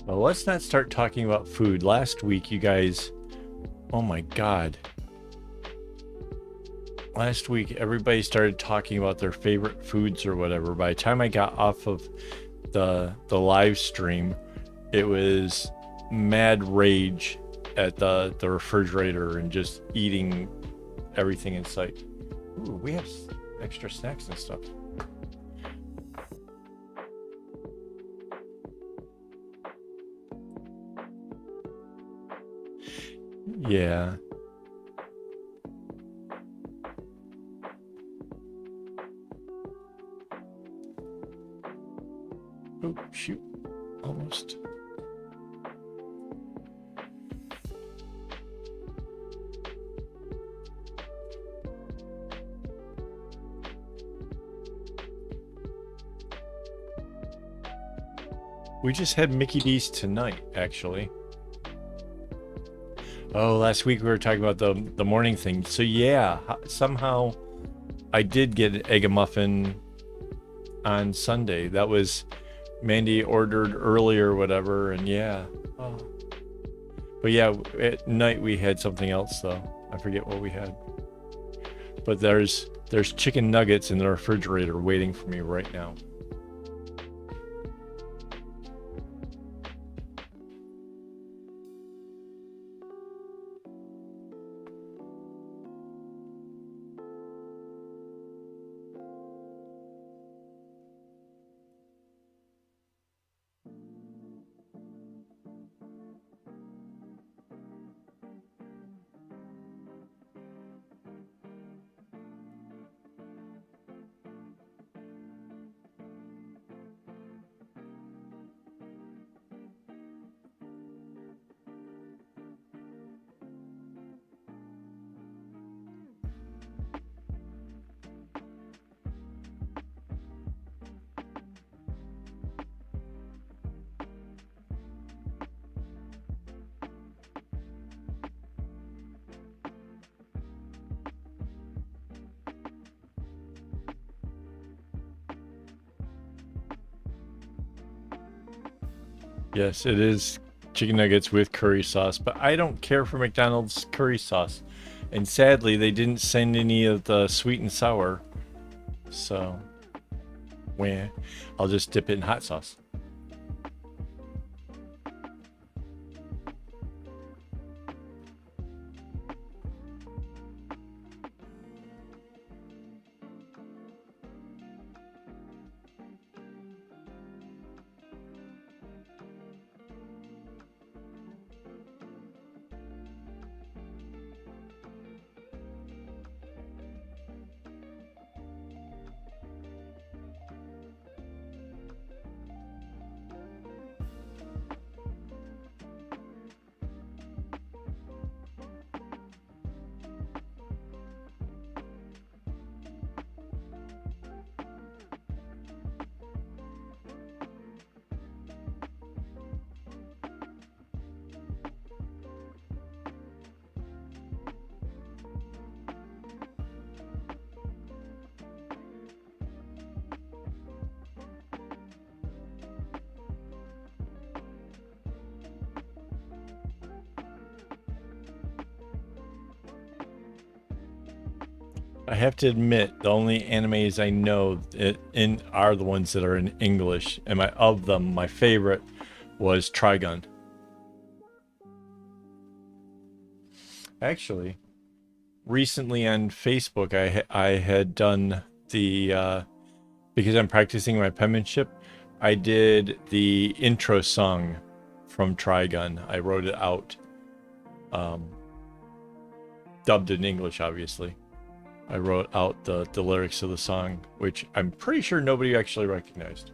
Well, let's not start talking about food. Last week, you guys, oh my God. Last week, everybody started talking about their favorite foods or whatever. By the time I got off of the live stream, it was mad rage at the refrigerator and just eating everything in sight. Ooh, we have extra snacks and stuff. Yeah. Oh, shoot. Almost. We just had Mickey D's tonight, actually. Oh, last week we were talking about the morning thing. So yeah, somehow I did get an egg muffin on Sunday. That was Mandy ordered early or whatever, and yeah. Oh. But yeah, at night we had something else though. I forget what we had. But there's chicken nuggets in the refrigerator waiting for me right now. Yes, it is chicken nuggets with curry sauce, but I don't care for McDonald's curry sauce. And sadly, they didn't send any of the sweet and sour. So, well, I'll just dip it in hot sauce. I have to admit, the only animes I know are the ones that are in English, and my favorite was Trigun. Actually, recently on Facebook, I had done the because I'm practicing my penmanship, I did the intro song from Trigun. I wrote it out, dubbed in English, obviously. I wrote out the lyrics of the song, which I'm pretty sure nobody actually recognized.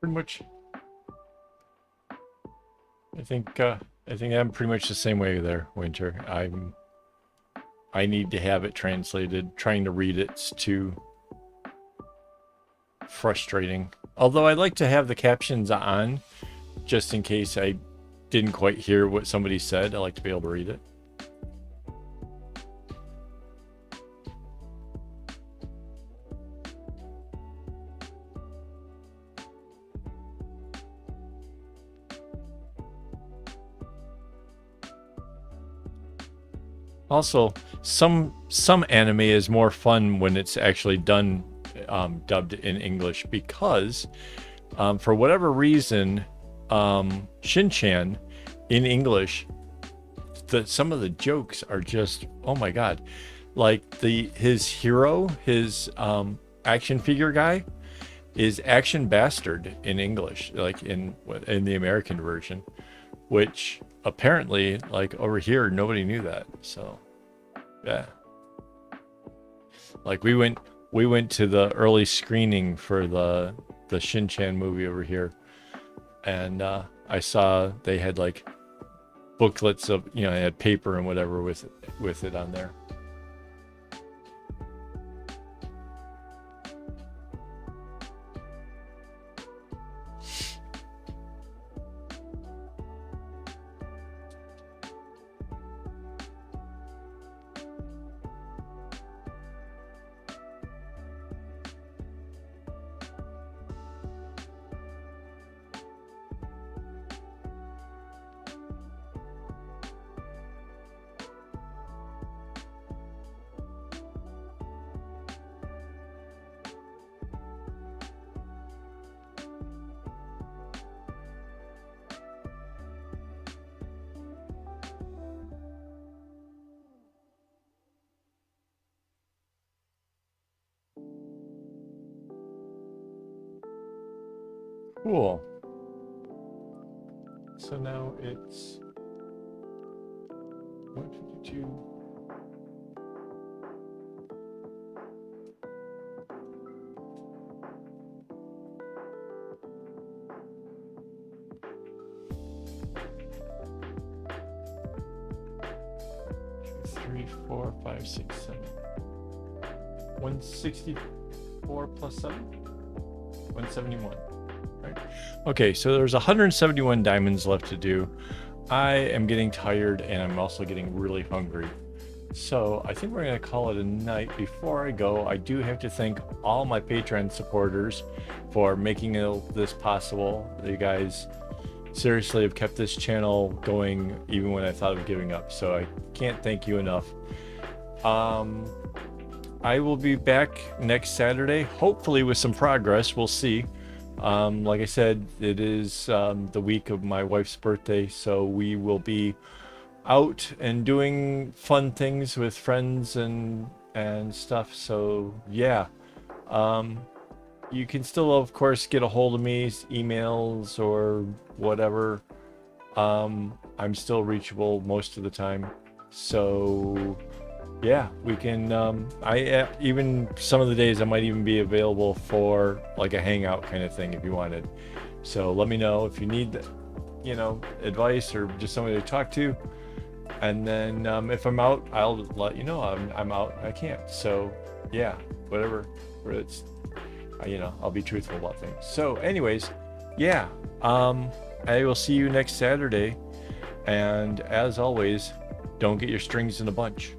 pretty much. I think I'm pretty much the same way there, Winter. I need to have it translated. Trying to read it's too frustrating. Although I like to have the captions on, just in case I didn't quite hear what somebody said. I like to be able to read it. Also, some anime is more fun when it's actually done dubbed in English because for whatever reason Shin-chan in English, some of the jokes are just, oh my god. Like his hero, his action figure guy is Action Bastard in English, like in the American version, which apparently, like over here, nobody knew that. So yeah, like we went to the early screening for the Shin-chan movie over here, and I saw they had like booklets of, they had paper and whatever with it on there. Cool. So now it's 152. Three, 4, 5, 6, 7. 164 plus 7? 171. Right. Okay, so there's 171 diamonds left to do. I am getting tired and I'm also getting really hungry. So I think we're going to call it a night. Before I go, I do have to thank all my Patreon supporters for making this possible. You guys seriously have kept this channel going even when I thought of giving up. So I can't thank you enough. I will be back next Saturday, hopefully with some progress. We'll see. Like I said, it is the week of my wife's birthday, so we will be out and doing fun things with friends and stuff. So yeah, you can still of course get a hold of me, emails or whatever. I'm still reachable most of the time, so yeah, we can I even some of the days I might even be available for like a hangout kind of thing if you wanted. So let me know if you need advice or just somebody to talk to, and then if I'm out, I'll let you know I'm out. I can't, so yeah, whatever. It's I'll be truthful about things. So anyways, yeah, I will see you next Saturday, and as always, don't get your strings in a bunch.